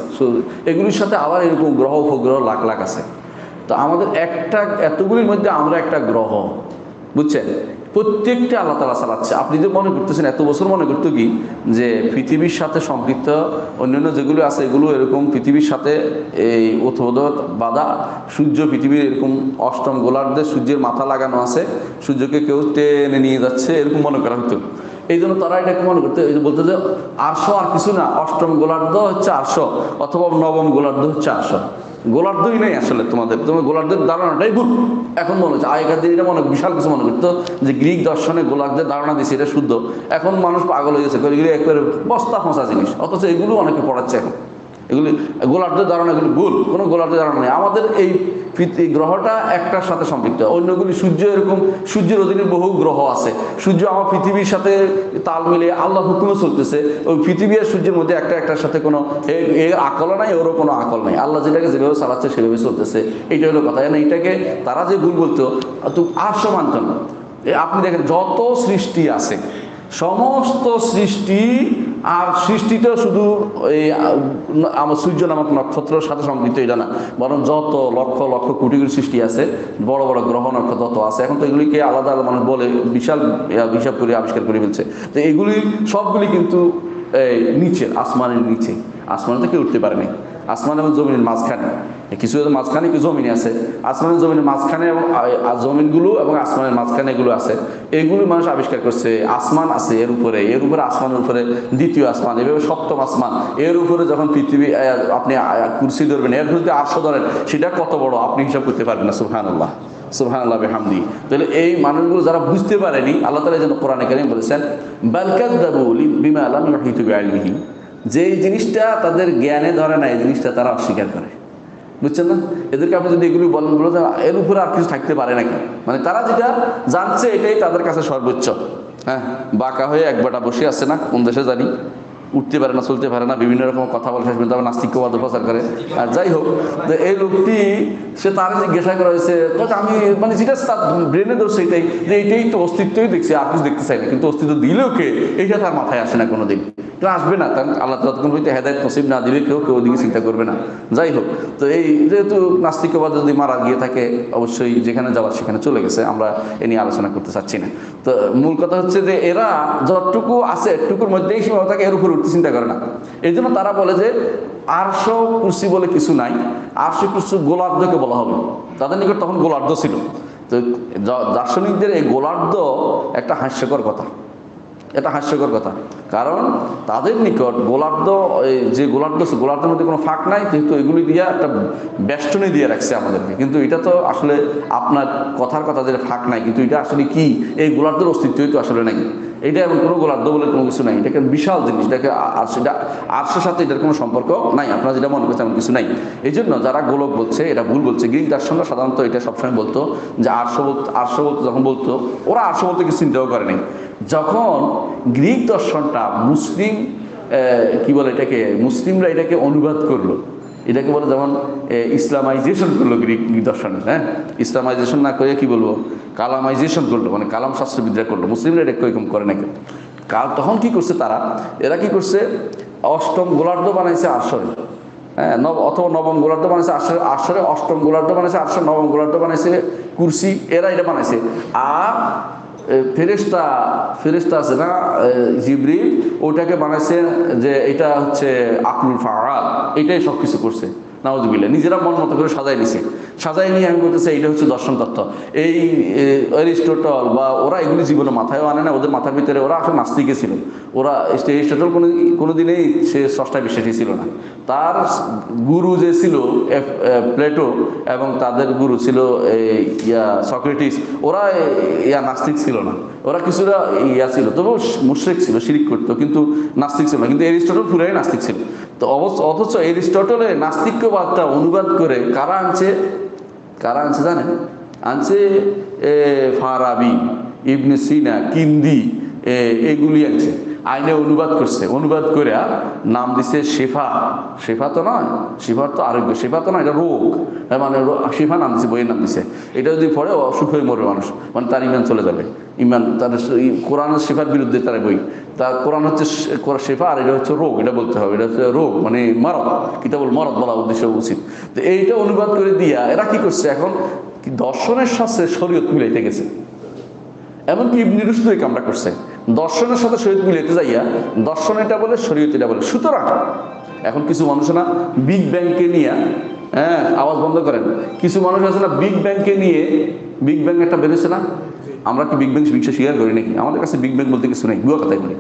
এগুলির সাথে আবার এরকম গ্রহ উপগ্রহ লাখ লাখ আছে। তো আমাদের একটা, এতগুলির মধ্যে আমরা একটা গ্রহ, বুঝছেন? প্রত্যেকটা আল্লাহ তাআলা চালাচ্ছে। আপনি যে মনে করতেছেন এত বছর মনে করতো কি যে পৃথিবীর সাথে সম্পৃক্ত অন্যান্য যেগুলো আছে এগুলো এরকম পৃথিবীর সাথে এই ওতপ্রোত বাঁধা, সূর্য পৃথিবীর এরকম অষ্টম গোলার্ধে সূর্যের মাথা লাগানো আছে, সূর্যকে কেউ টেনে নিয়ে যাচ্ছে, এরকম মনে করা হতো। এই জন্য তারা এটাকে মনে করতে, বলতো যে আরশ আর কিছু না, অষ্টম গোলার্ধ হচ্ছে আরশ, অথবা নবম গোলার্ধ হচ্ছে আরশ। গোলার্ধই নেই আসলে, তোমার গোলার্ধের ধারণাটাই ভুল। এখন মনে হচ্ছে, আগেকার দিন এটা মনে বিশাল কিছু মনে করতো যে গ্রিক দর্শনে গোলার্ধের ধারণা দিচ্ছে, এটা শুদ্ধ। এখন মানুষ পাগল হয়ে গেছে, এগুলো একবারে বস্তা ফোঁসা জিনিস, অথচ এগুলো অনেকে পড়াচ্ছে এখন। এগুলি গোলার্ধের ধারণা, এগুলি ভুল, কোনো গোলার্ধের ধারণা নেই। আমাদের এই গ্রহটা একটার সাথে সম্পৃক্ত, অন্যগুলি সূর্য, এরকম সূর্যের অধীনে বহু গ্রহ আছে। সূর্য আমার পৃথিবীর সাথে তাল মিলে আল্লাহ হুকুমে চলতেছে, ওই পৃথিবী আর সূর্যের মধ্যে একটার সাথে কোনো এর আকল নাই, ওরও কোনো আকল নাই। আল্লাহ যেটাকে যেভাবে চালাচ্ছে সেভাবে চলতেছে, এইটা হলো কথা। না, এটাকে তারা যে ভুল বলতো, তো আরশ মানত না। আপনি দেখেন যত সৃষ্টি আছে, সমস্ত সৃষ্টি, আর সৃষ্টিটা শুধু এই আমার সূর্য নামক নক্ষত্রের সাথে সম্পৃক্ত এটা না, বরং যত লক্ষ লক্ষ কোটি কোটি সৃষ্টি আছে, বড় বড় গ্রহ নক্ষত্র যত আছে, এখন তো এগুলিকে আলাদা আলাদা মানুষ বলে বিশাল হিসাব করে আবিষ্কার করে ফেলছে। তো এগুলি সবগুলি কিন্তু নিচে, আসমানের নিচে, আসমানে তো কেউ উঠতে পারেনি। আসমান এবং জমিনের মাঝখানে, কিছু মাঝখানে কিছু জমিন আছে, আসমানের জমিনের মাঝখানে এবং জমিনগুলো এবং আসমানের মাঝখানে এগুলো আছে, এগুলো মানুষ আবিষ্কার করছে। আসমান আছে এর উপরে, এর উপরে আসমানের উপরে দ্বিতীয় আসমান, এভাবে সপ্তম আসমান, এর উপরে যখন পৃথিবী আপনি কুরসি ধরবেন, এর উপরে আরশ ধরেন, সেটা কত বড় আপনি হিসাব করতে পারবেন না। সুবহানাল্লাহ, সুবহানাল্লাহ বিহামদি। তাহলে এই মানুষগুলো যারা বুঝতে পারেনি, আল্লাহ তাআলা যেন কোরআনে কারীম বলেছেন বাল কাযযাবু বিমা লাম ইউহিতু বিইলমিহি, যে জিনিসটা তাদের জ্ঞানে ধরে না এই জিনিসটা তারা অস্বীকার করে। বুঝছেন না? এদেরকে আপনি যদি এগুলি বলেন, বলে এর উপরে আর কিছু থাকতে পারে নাকি, মানে তারা যেটা জানছে এটাই তাদের কাছে সর্বোচ্চ। হ্যাঁ, বাঁকা হয়ে এক বাটা বসে আছে না, কোন দেশে জানি, উঠতে পারে না, চলতে পারে না, বিভিন্ন রকম কথা বলে, শেষ পর্যন্ত আবার নাস্তিক্যবাদ প্রচার করে। আর যাই হোক, তো এই লোকটি সে তার জিজ্ঞাসা করা হয়েছে, আমি মানে যেটা তার ব্রেনে ধরছে এটাই, যে এইটাই তো অস্তিত্বই দেখছি, আর কিছু দেখতে চাই না, কিন্তু অস্তিত্ব দিলেও কে, এইটা তার মাথায় আসে না কোনোদিন, আসবে না। তার আল্লাহ যতক্ষণ পর্যন্ত হেদায়েত নসিব না দিলে কেউ ওদিকে চিন্তা করবে না। যাই হোক, তো এই যেহেতু নাস্তিকবাদ যদি মারা গিয়ে থাকে, অবশ্যই যেখানে যাওয়ার সেখানে চলে গেছে, আমরা এ নিয়ে আলোচনা করতে চাচ্ছি না। তো মূল কথা হচ্ছে যে এরা যতটুকু আছে এটুকুর মধ্যেই সীমাবদ্ধ থাকে, এর উপর উঠতে চিন্তা করে না। এই জন্য তারা বলে যে আরশ কুরসি বলে কিছু নাই, আরশ কুরসি গোলার্ধকে বলা হবে। তাদের নিকট তখন গোলার্ধ ছিল। তো দার্শনিকদের এই গোলার্ধ একটা হাস্যকর কথা, এটা হাস্যকর কথা, কারণ তাদের নিকট গোলার্ধ, যে গোলার্ধ, গোলার্ধের মধ্যে কোনো ফাঁক নাই, যেহেতু এগুলি দিয়ে একটা বেষ্টনী দিয়ে রাখছে আমাদেরকে। কিন্তু এটা তো আসলে আপনার কথার কথা, যে ফাঁক নাই, কিন্তু এটা আসলে কি, এই গোলার্ধের অস্তিত্বই তো আসলে নাই। এটা এমন কোনো গোলার্ধ বলে কোনো কিছু নাই, এটাকে বিশাল জিনিস, এটাকে আর সেটা আরশের সাথে এটার কোনো সম্পর্ক নাই, আপনারা যেটা মনে করছেন এমন কিছু নাই। এই জন্য যারা গোলক বলছে এটা ভুল বলছে। গ্রিক দার্শনরা সাধারণত এটা সবসময় বলতো যে আরশ বলতে, যখন বলতো ওরা আরশ বলতে কিছু চিন্তাও করেনি। যখন গ্রিক দর্শনটা মুসলিম কি বলে এটাকে, মুসলিমরা এটাকে অনুবাদ করলো, এটাকে বলে যেমন ইসলামাইজেশন করলো গ্রিক দর্শন, হ্যাঁ, ইসলামাইজেশন না করে কি বলবো, কালামাইজেশন করলো, মানে কালাম শাস্ত্রবিদ্যা করলো। মুসলিমরা এটা এরকম করে নাকি, তখন কি করছে তারা, এরা কি করছে, অষ্টম গোলার্ধ বানাইছে আরশরে, হ্যাঁ, অথবা নবম গোলার্ধ বানাইছে আরশরে, অষ্টম গোলার্ধ বানাইছে আরশর, নবম গোলার্ধ বানাইছে কুরসি, এরা এটা বানাইছে। আর ফেরেশতা আছে না জিবরিল, ওটাকে বানাইছে যে এটা হচ্ছে আকলুল ফাআল, এটাই সব কিছু করছে। নাউজুবিল্লাহ, নিজেরা মন মতো করে সাজাই নিয়ে আমি বলতেছি এইটা হচ্ছে দর্শন তত্ত্ব। এই অ্যারিস্টটল বা ওরা এগুলি জীবনে মাথায়ও আনে না, ওদের মাথার ভিতরে, ওরা আসলে নাস্তিকে ছিল। ওরা অ্যারিস্টটল কোনোদিনেই সে স্রষ্টায় বিশ্বাসী ছিল না। তার গুরু যে ছিল প্লেটো, এবং তাদের গুরু ছিল সক্রেটিস, ওরা নাস্তিক ছিল না, ওরা কিছুটা ছিল, তবু মুশরিক ছিল, শিরিক করতো, কিন্তু নাস্তিক ছিল না। কিন্তু অ্যারিস্টটল পুরাই নাস্তিক ছিল। তো অথচ অ্যারিস্টটলের নাস্তিক্যবাদটা অনুবাদ করে কারা আনছে জানেন? আনছে ফারাবি, ইবনে সিনা, কিন্দি, এগুলি আনছে, আইনে অনুবাদ করছে। অনুবাদ করে নাম দিছে শেফা তো নয়, শিফার তো আরোগ্য, শেফা তো নয়, এটা রোগ, মানে শিফা নাম দিছে, বইয়ের নাম দিছে। এটা যদি পড়ে অসুখ হয়ে মরবে মানুষ, মানে তার ইমান চলে যাবে, ইমান তার কোরআন শেফার বিরুদ্ধে তার বই। তার কোরআন হচ্ছে শেফা, আর এটা হচ্ছে রোগ, এটা বলতে হবে, এটা হচ্ছে রোগ মানে মারদ, কিতাবুল মারদ বলা উদ্দেশ্য উচিত। তো এইটা অনুবাদ করে দিয়া এরা কি করছে, এখন দর্শনের সাথে শরীয়ত মিলাইতে গেছে। এমনকি ইবনে রুশদ এই কামটা করছে, দর্শনের সাথে শরীয়ত মিলাইতে যাইয়া দর্শন এটা বলে, শরীয়ত এটা বলে। সুতরাং এখন কিছু মানুষ না বিগ ব্যাংকে নিয়ে, হ্যাঁ আওয়াজ বন্ধ করেন, কিছু মানুষ আছে না বিগ ব্যাংকে নিয়ে, বিগ ব্যাং একটা বেরোচ্ছে না, আমরা কি বিগ ব্যাং বিশ্ব স্বীকার করি নাকি? আমাদের কাছে বিগ ব্যাং বলতে কিছু নেই, গুয়া কথাই বলি।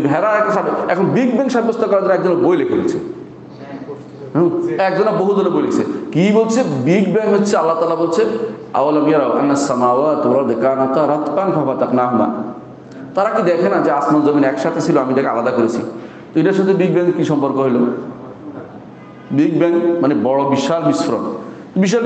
ভেড়া এখন বিগ ব্যাং সাব্যস্ত করার জন্য একজন বই লিখে দিচ্ছে, একজনা বহুজনে বলেছে, কি বলছে, বিগ ব্যাং হচ্ছে আল্লাহ তাআলা বলছে আওয়ালাম ইয়ারাউ আন্নাস সামাওয়াতু ওয়াল আরদু কানাতা রাতকান ফাফাতাকনাহুমা, তারা কি দেখে না যে আসমান জমিন একসাথে ছিল, আমি এটাকে আলাদা করেছি। তো এটার সাথে বিগ ব্যাং কি সম্পর্ক হলো? বিগ ব্যাং মানে বড় বিশাল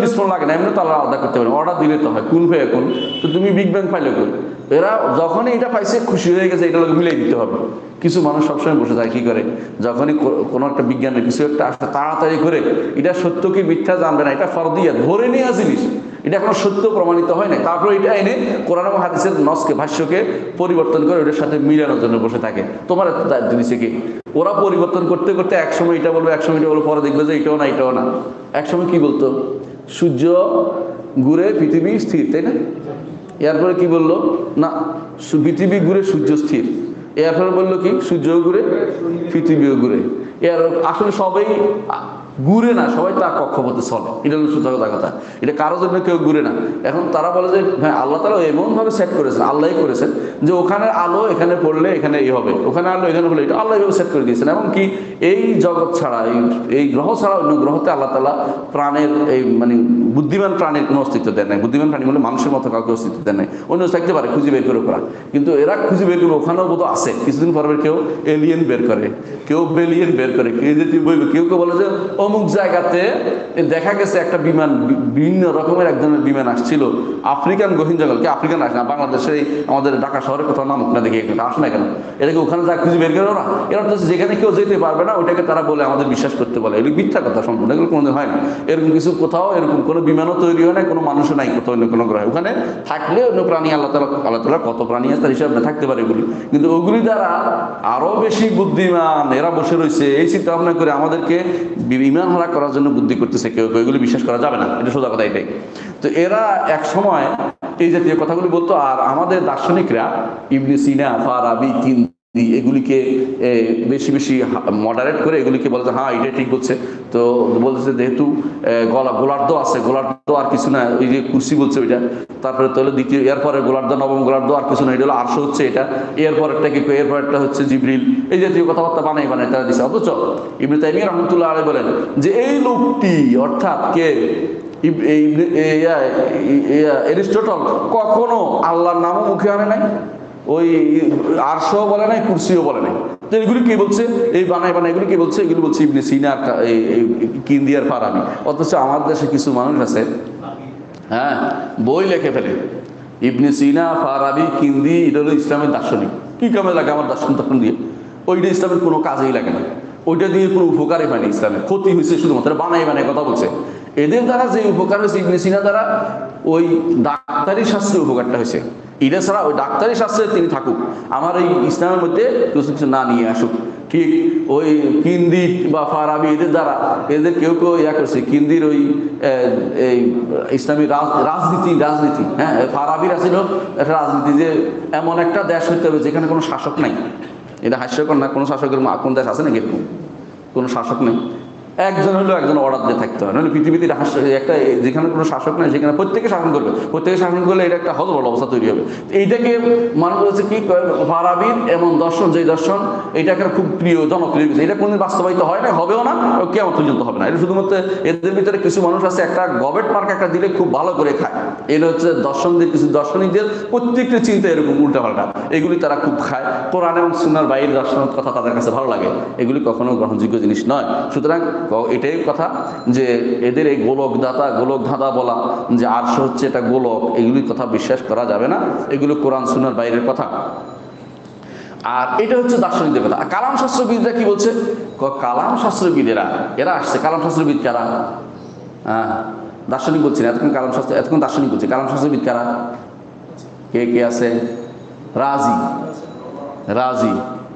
বিস্ফোরণ লাগে না, এমনি তো আল্লাহ আলাদা করতে পারেন, অর্ডার দিলে তো হয়, কোন ফে এখন, তো তুমি বিগ ব্যাং পাইলে কই? এরা যখনই এটা পাইছে খুশি হয়ে গেছে, এটা লোক মিলাই দিতে হবে। কিছু মানুষ সবসময় বসে যায় কি করে, যখনই কোনো একটা বিজ্ঞানের কিছু একটা আসে তাড়াতাড়ি করে এটা সত্য কি মিথ্যা জানবে না, এটা ফরদিয়া ধরে নেওয়া জিনিস, এটা কোনো সত্য প্রমাণিত হয় না, তারপরে এটা এনে কোরআন এবং হাদিসের নসকে, ভাষ্যকে পরিবর্তন করে ওটার সাথে মিলানোর জন্য বসে থাকে। তোমার এত দায়িত্ব দিচ্ছে কি? ওরা পরিবর্তন করতে করতে একসময় এটা বলবো, একসময় এটা বলবো, পরে দেখবে যে এটাও না। একসময় কি বলতো, সূর্য ঘুরে পৃথিবী স্থির, তাই না? এরপরে কি বললো, না পৃথিবী ঘুরে সূর্য স্থির। এরপরে বললো কি, সূর্য ঘুরে পৃথিবীও ঘুরে। এর আসলে সবাই ঘুরে না, সবাই তার কক্ষপথে চলে, এটা হলো সূচকতা কথা। এটা কারোর জন্য কেউ ঘুরে না। এখন তারা বলে যে হ্যাঁ আল্লাহ তাআলা এমনভাবে সেট করেছেন, আল্লাহই করেছেন যে ওখানে আলো এখানে পড়লে এখানে এই হবে, ওখানে আলো এখানে হলে এটা আল্লাহ এভাবে সেট করে দিয়েছেন। এমনকি এই জগৎ ছাড়া এই গ্রহ ছাড়া অন্য গ্রহতে আল্লাহ তাআলা প্রাণের এই মানে বুদ্ধিমান প্রাণীর কোনো অস্তিত্ব দেন নাই। বুদ্ধিমান প্রাণী বলে মানুষের মতো কাউকে অস্তিত্ব দেন নাই। অন্য থাকতে পারে খুঁজে বের করে করা, কিন্তু এরা খুঁজে বের করে ওখানেও বোধ আছে। কিছুদিন পর কেউ এলিয়েন বের করে, কেউ বেলিয়েন বের করে, কেউ যদি বলবে, কেউ কেউ বলে যে অমুক জায়গাতে দেখা গেছে একটা বিমান, বিভিন্ন রকমের এক ধরনের বিমান আসছিল আফ্রিকান গহীন জঙ্গল, কি আফ্রিকান আসে না, বাংলাদেশের এই আমাদের ঢাকা শহরে কোথাও নামুক না, দেখে আসে না কেন, এটাকে ওখানে যা খুঁজে বের করে ওরা। এরা তো যেখানে কেউ যেতে পারবে না ওইটাকে তারা বলে আমাদের বিশ্বাস করতে বলে। এগুলো মিথ্যা কথা সম্পূর্ণ, এগুলো কোনোদিন হয় না। এরকম কিছু কোথাও এরকম কোনো বিমানও তৈরি হয় না, কোনো মানুষও নাই কোথাও অন্য কোনো গ্রহে। ওখানে থাকলে অন্য প্রাণী আল্লাহ তাআলা কত প্রাণী আছে তার হিসাব না, থাকতে পারে এগুলি, কিন্তু ওগুলি দ্বারা আরো বেশি বুদ্ধিমান এরা বসে রয়েছে এই চিন্তা ভাবনা করে আমাদেরকে বিমান হারা করার জন্য বুদ্ধি করতেছে কেউ কেউ। এগুলি বিশ্বাস করা যাবে না, এটা সোজা কথা এটাই। তো এরা এক সময় এই জাতীয় কথাগুলি বলতো। আর আমাদের দার্শনিকরা ইবনে সিনা, ফারাবি, কিন্দি এগুলিকে বেশি বেশি মডারেট করে এগুলিকে বলে যে হ্যাঁ এটাই ঠিক বলছে। তো বলতেছে যেহেতু গোলার্ধ আছে, গোলার্ধ আর কিছু না, ওই যে কুরসি বলছে ওইটা, তারপরে তাহলে দ্বিতীয় এরপরে গোলার্ধ, নবম গোলার্ধ আর কিছু না, এটা হলো আরশ হচ্ছে এটা, এরপরেরটা কি, এরপরেরটা হচ্ছে জিবরিল, এই জাতীয় কথাবার্তা বানাই তারা দিচ্ছে। অথচ ইবনে তাইমিয়া রাহমাতুল্লাহ আলাইহি বলেন যে এই লোকটি অর্থাৎ কে, এরিস্টটল কখনো আল্লাহর নামও মুখে আনে নাই, ওই আরশও বলে নাই, কুরসিও বলে নাই। তো এগুলি কে বলছে, এই বানাই এগুলি কে বলছে, এগুলি বলছে ইবনে সিনা, কিন্দি আর ফারাবি। অথচ আমার দেশে কিছু মানুষ আছে হ্যাঁ বই লিখে ফেলে ইবনে সিনা, ফারাবি, কিন্দি এটা হলো ইসলামের দার্শনিক। কি কামে লাগে আমার দার্শন তখন দিয়ে? ওইটা ইসলামের কোনো কাজেই লাগে না, ওইটা দিয়ে কোনো উপকারই হয়নি, ইসলামের ক্ষতি হয়েছে শুধুমাত্র। বানাই কথা বলছে। এদের দ্বারা যে উপকার হয়েছে ইবনে সিনা দ্বারা, ওই ডাক্তারি শাস্ত্রে উপকারটা হয়েছে। এটা ছাড়া ওই ডাক্তারি শাস্ত্রে তিনি থাকুক, আমার এই ইসলামের মধ্যে কিছু কিছু না নিয়ে আসুক। ঠিক ওই কিন্দি বা ফারাবি এদের দ্বারা, এদের কেউ কেউ ইয়া করছে কিন্দির ওই এই ইসলামী রাজনীতি হ্যাঁ, ফারাবির আছিল একটা রাজনীতি, যে এমন একটা দেশ হইতে হবে যেখানে কোনো শাসক নাই। এটা হাস্যকর না? কোনো শাসকের কোন দেশ আছে নাকি এরকম? কোনো শাসক নেই, একজন হলেও একজন অর্ডার দিয়ে থাকতে হয়, নাহলে পৃথিবীতে একটা যেখানে কোনো শাসক নাই সেখানে প্রত্যেকে শাসন করবে, প্রত্যেকে শাসন করলে এটা একটা হজবল অবস্থা তৈরি হবে। এইটাকে মানুষ হচ্ছে কি ফারাবির এমন দর্শন, যে দর্শন এটাকে খুব প্রিয়, জনপ্রিয়, এটা কোনদিন বাস্তবায়িত হয় না, হবেও না, কেমন পর্যন্ত হবে না। এটা শুধুমাত্র এদের ভিতরে কিছু মানুষ আছে একটা গবেট মার্ক একটা দিলে খুব ভালো করে খায়। এটা হচ্ছে দর্শনদের, কিছু দার্শনিকদের প্রত্যেকটা চিন্তা এরকম উল্টাপাল্টা, এগুলি তারা খুব খায়। কোরআন এবং সুন্নাহর বাইরের দর্শনের কথা তাদের কাছে ভালো লাগে, এগুলি কখনো গ্রহণযোগ্য জিনিস নয়। সুতরাং এটাই কথা যে এদের এই গোলক ধাঁধা বলা যে আরশ হচ্ছে এটা গোলক, এগুলির কথা বিশ্বাস করা যাবে না, এগুলো কোরআন সুন্নাহর বাইরের কথা। আর এটা হচ্ছে দার্শনিকদের কথা। আর কালাম শাস্ত্রবিদরা কি বলছে? কালাম শাস্ত্রবিদেরা এরা আসছে। কালাম শাস্ত্রবিদ কারা? হ্যাঁ, দার্শনিক বলছি না, এতক্ষণ দার্শনিক বলছি। কালাম শাস্ত্রবিদ কারা? কে কে আছে? রাজি,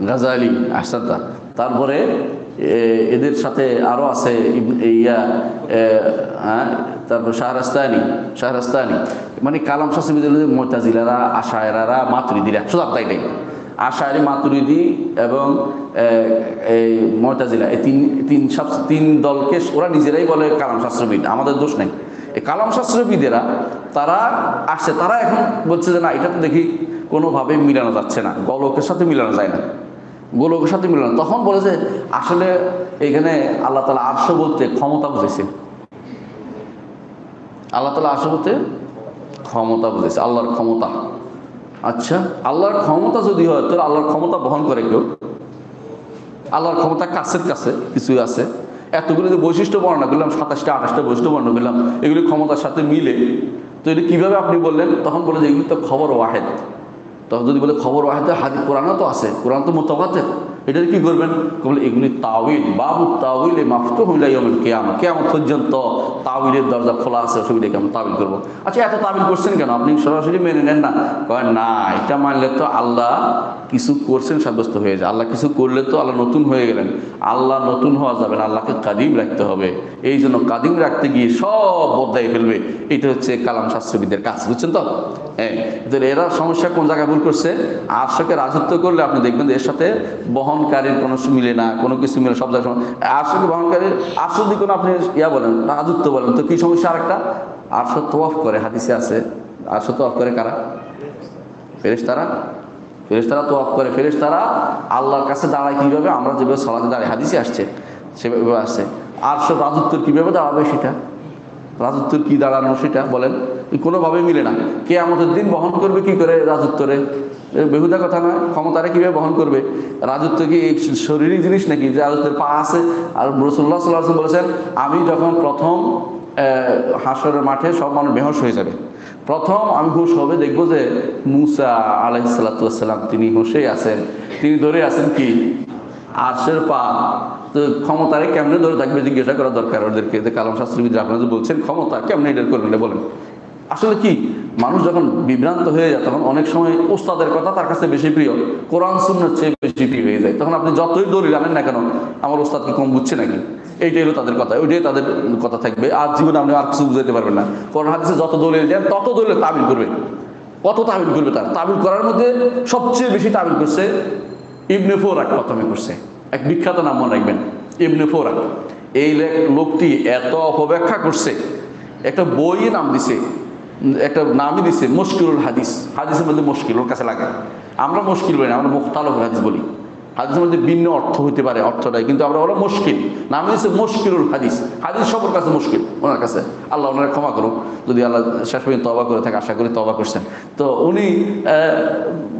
গাজালি, আহসানতা। তারপরে এদের সাথে আরো আছে তারপর শাহরাস্তানি, মানে কালাম শাস্ত্রবিদের মুতাজিলারা, আশায়রারা, মাতুরিদিরা, সোজা তাইটাই আশায়রি, মাতুরিদি এবং এই মুতাজিলা, এই তিন দলকে ওরা নিজেরাই বলে কালাম শাস্ত্রবিদ। আমাদের দোষ নাই। এই কালাম শাস্ত্রবিদেরা তারা আসছে, তারা এখন বলছে যে না এটা তো দেখি কোনোভাবে মিলানো যাচ্ছে না, গোলকের সাথে মিলানো যায় না, গোলকের সাথে মিলানো। তখন বলে যে আসলে এখানে আল্লাহ তাআলা আরশ বলতে ক্ষমতা বুঝেছে, আল্লাহ তাআলা আরশ বলতে ক্ষমতা বুঝেছে, আল্লাহর ক্ষমতা। আচ্ছা, আল্লাহর ক্ষমতা যদি হয় তাহলে আল্লাহর ক্ষমতা বহন করে কেউ? আল্লাহর ক্ষমতা কাছের কাছে কিছু আছে, এতগুলো যে বৈশিষ্ট্য বর্ণনা করলাম, 27টা 28টা বৈশিষ্ট্য বর্ণনা করলাম, এগুলি ক্ষমতার সাথে মিলে, তো এটা কীভাবে আপনি বললেন? তখন বলে যে এগুলি তো খবর ওয়াহেদ। তখন যদি বলে খবর ওয়াহেদ, হাদিস কোরআনও তো আছে, কোরআন তো মুতাওয়াতির, এটা কি করবেন? বলে এগুলি তাওয়িল, বাবু তাওয়িল মাফতুহু ইলা ইয়াউমিল কিয়ামা, কিয়ামত পর্যন্ত তাওয়িলের দরজা খোলা আছে, অসুবিধাকে আমরা তাওয়িল করবো। আচ্ছা, এত তাওয়িল করছেন কেন? আপনি সরাসরি মেনে নেন না? কয় না, এটা মানলে তো আল্লাহ কিছু করছেন সাব্যস্ত হয়ে যায়। আল্লাহ কিছু করলে তো আল্লাহ নতুন হয়ে গেলেন, আল্লাহ নতুন হওয়া যাবে না, আল্লাহকে কাদিম রাখতে হবে। এই জন্য কাদিম রাখতে গিয়ে সব বদলাই ফেলবে, এটা হচ্ছে কালাম শাস্ত্রবিদের কাজ, বুঝছেন তো? হ্যাঁ, এরা সমস্যা কোন জায়গায় ভুল করছে? আরশকে রাজত্ব করলে আপনি দেখবেন যে এর সাথে বহনকারীর কোনো মিলে না, কোনো কিছু মিলে, সব জায়গায় আরশকে বহনকারীর আরশ যদি কোনো আপনি বলেন, রাজত্ব বলেন, তো কি সমস্যা? আরেকটা, আরশ তওয়াফ করে, হাদিসে আছে। আরশ তওয়াফ করে কারা? ফেরেশতারা। ফেরেশতারা তওয়াফ করে। ফেরেশতারা আল্লাহর কাছে দাঁড়ায় কিভাবে? আমরা যেভাবে সালাতে দাঁড়াই, হাদিসে আসছে সেভাবে আসছে। আরশ রাজত্ব কিভাবে দাঁড়াবে সেটা, রাজত্বের কি দাঁড়ানো সেটা বলেন, কোনোভাবেই মিলে না। কিয়ামতের দিন বহন করবে কি করে রাজত্বরে? বেহুদা কথা নয়। ক্ষমতারে কিভাবে বহন করবে? রাজত্ব কি শরীরী জিনিস নাকি যে রাজত্বের পা আছে? আর রাসূলুল্লাহ সাল্লাল্লাহু আলাইহি ওয়াসাল্লাম বলেছেন, আমি যখন প্রথম হাসরের মাঠে সব মানুষ বেহুশ হয়ে যাবে, প্রথম আমি হুঁশ হবে, দেখবো যে মুসা আলাইহিস সালাতু ওয়াস সালাম তিনি হুঁশেই আছেন, তিনি ধরে আছেন কি আরশের পা। তো ক্ষমতারে কেমনে ধরে থাকবে জিজ্ঞাসা করা দরকার ওদেরকে, যে কালাম শাস্ত্রবিদ আপনারা যে বলছেন ক্ষমতা কেমনে এটা করবেন বলেন। আসলে কি, মানুষ যখন বিভ্রান্ত হয়ে যায় তখন অনেক সময় ওস্তাদের কথা তার কাছে বেশি প্রিয়, কোরআন সুন্নাহর চেয়ে বেশি প্রিয় হয়ে যায়। তখন আপনি যতই দলিল আনেন না কেন, আমার ওস্তাদ কি কম বুঝছে নাকি, এইটাই হলো তাদের কথা, ওইটাই তাদের কথা থাকবে। আর জীবনে আপনি আর কিছু বুঝাইতে পারবেন না। কোরআন হাদিসে যত দলিল দেন তত দলিল তাবিল করবে, কত তাবিল করবে। তার তাবিল করার মধ্যে সবচেয়ে বেশি তাবিল করছে ইবনে ফোরাক, প্রথমে করছে। এক বিখ্যাত নাম মনে রাখবেন, ইবনে ফোরাক। এই লোকটি এত অপব্যাখ্যা করছে, একটা বই নাম দিছে, একটা নামই দিছে মুশকিলুল হাদিস। হাদিসের মধ্যে মুশকিল ওর কাছে লাগে, আমরা মুশকিল বলি না, আমরা মুখতালিফ হাদিস বলি। হাদিসের মধ্যে ভিন্ন অর্থ হইতে পারে, অর্থটাই কিন্তু আমরা বলো মুশকিল। নাম দিচ্ছে মুশকিলুল হাদিস। হাদিস সবার কাছে মুশকিল ওনার কাছে। আল্লাহ ওনারা ক্ষমা করুক যদি আল্লাহ শেষ পর্যন্ত তওবা করে থাকে, আশা করি তওবা করছেন। তো উনি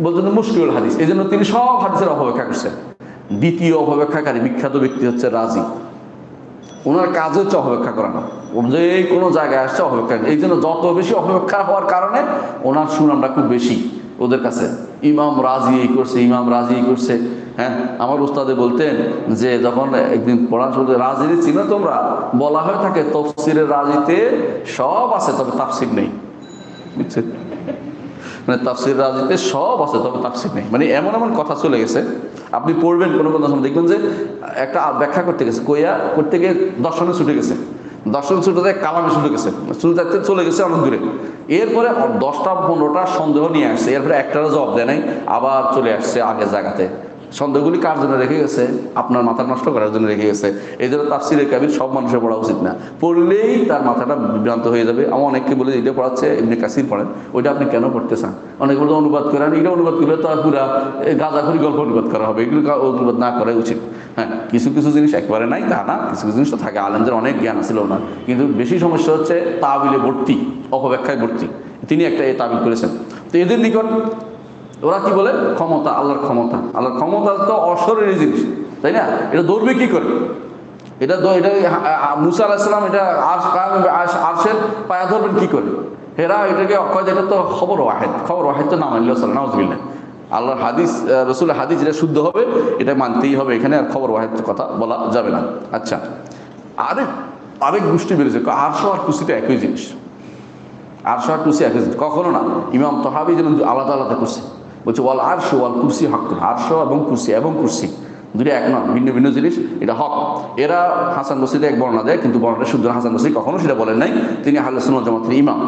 বলছেন মুশকিলুল হাদিস, এই জন্য তিনি সব হাদিসের অপব্যাখ্যা করছেন। দ্বিতীয় অপব্যাখ্যাকারী বিখ্যাত ব্যক্তি হচ্ছে রাজি। ওনার কাজ হচ্ছে অপব্যাখ্যা করানো, যে কোনো জায়গায় আসছে অপব্যাখ্যা। এই জন্য যত বেশি অপব্যাখ্যা হওয়ার কারণে ওনার সুনামটা খুব বেশি ওদের কাছে। ইমাম রাজি এই করছে, ইমাম রাজি এই করছে। হ্যাঁ, আমার উস্তাদে বলতেন যে যখন একদিন পড়াশোনা, রাজিরে চিনো তোমরা? বলা হয়ে থাকে তফসিরের রাজিতে সব আছে তবে তাফসির নেই, বুঝছেন? মানে তাফসির রাজিতে সব আছে তবে তাফসির নেই, মানে এমন এমন কথা চলে গেছে। আপনি পড়বেন কোনো কোনো সময় দেখবেন যে একটা ব্যাখ্যা করতে গেছে, কইয়া করতে গিয়ে দর্শনে ছুটে গেছে, দর্শন ছুটে যায় কালামে ছুটে গেছে, ছুটে থাকতে চলে গেছে অনেক দূরে। এরপরে 10টা 15টা সন্দেহ নিয়ে আসছে, এরপরে একটারও জবাব দেয় নাই, আবার চলে আসছে আগের জায়গাতে। সন্দেহগুলি কার জন্য রেখে গেছে? আপনার মাথা নষ্ট করার জন্য রেখে গেছে। এই জন্য তাফসিরে কাবির সব মানুষের পড়া উচিত না, পড়লেই তার মাথাটা বিভ্রান্ত হয়ে যাবে। আমার অনেককে বলে এটা পড়াচ্ছে ইবনে কাসির পড়েন, ওইটা আপনি কেন পড়তে চান? অনেকে বলতে অনুবাদ করেন, এটা অনুবাদ করলে তো আর পুরা গাঁজাখুরি গল্প অনুবাদ করা হবে, এগুলো অনুবাদ না করাই উচিত। হ্যাঁ, কিছু কিছু জিনিস একবারে নাই তা না, কিছু কিছু জিনিস তো থাকে। আলেমদের অনেক জ্ঞান ছিল না, কিন্তু বেশি সমস্যা হচ্ছে তাবিলে ভর্তি, অপব্যাখ্যায় ভর্তি। তিনি একটা তাবিল করেছেন। তো এদের নিকট ওরা কি বলে? ক্ষমতা, আল্লাহর ক্ষমতা। আল্লাহর ক্ষমতা তো অশরীরী জিনিস, তাই না? এটা ধরবে কি করে? এটা মুসা আলাইহিস সালাম এটা আরশের পায়া ধরবেন কি করে? হেরা এটাকে অক্ষয়, এটা তো খবর ওয়াহিদ, খবর ওয়াহিদ তো না মানলেও চলে, নাউজুবিল্লাহ। আল্লাহর হাদিস, রসুলের হাদিস যেটা শুদ্ধ হবে এটা মানতেই হবে, এখানে আর খবর ওয়াহিদ কথা বলা যাবে না। আচ্ছা, আরেক গোষ্ঠী বেড়েছে, আরশ আর কুরসিটা একই জিনিস। আরশ আর কুরসি একই জিনিস, কখনো না। ইমাম তহাবী যেন আলাদা আলাদা করছে, বলছে ওয়াল আরশ ওয়াল কুরসি হক। আরশ এবং কুরসি দুটো এক নয়, ভিন্ন ভিন্ন জিনিস, এটা হক। এরা হাসান বসরিতে এক বর্ণনা দেয়, কিন্তু বর্ণনা শুদ্ধ হাসান বসরি কখনো সেটা বলেন নাই, তিনি আহলে সুন্নাত ওয়াল জামাতের ইমাম।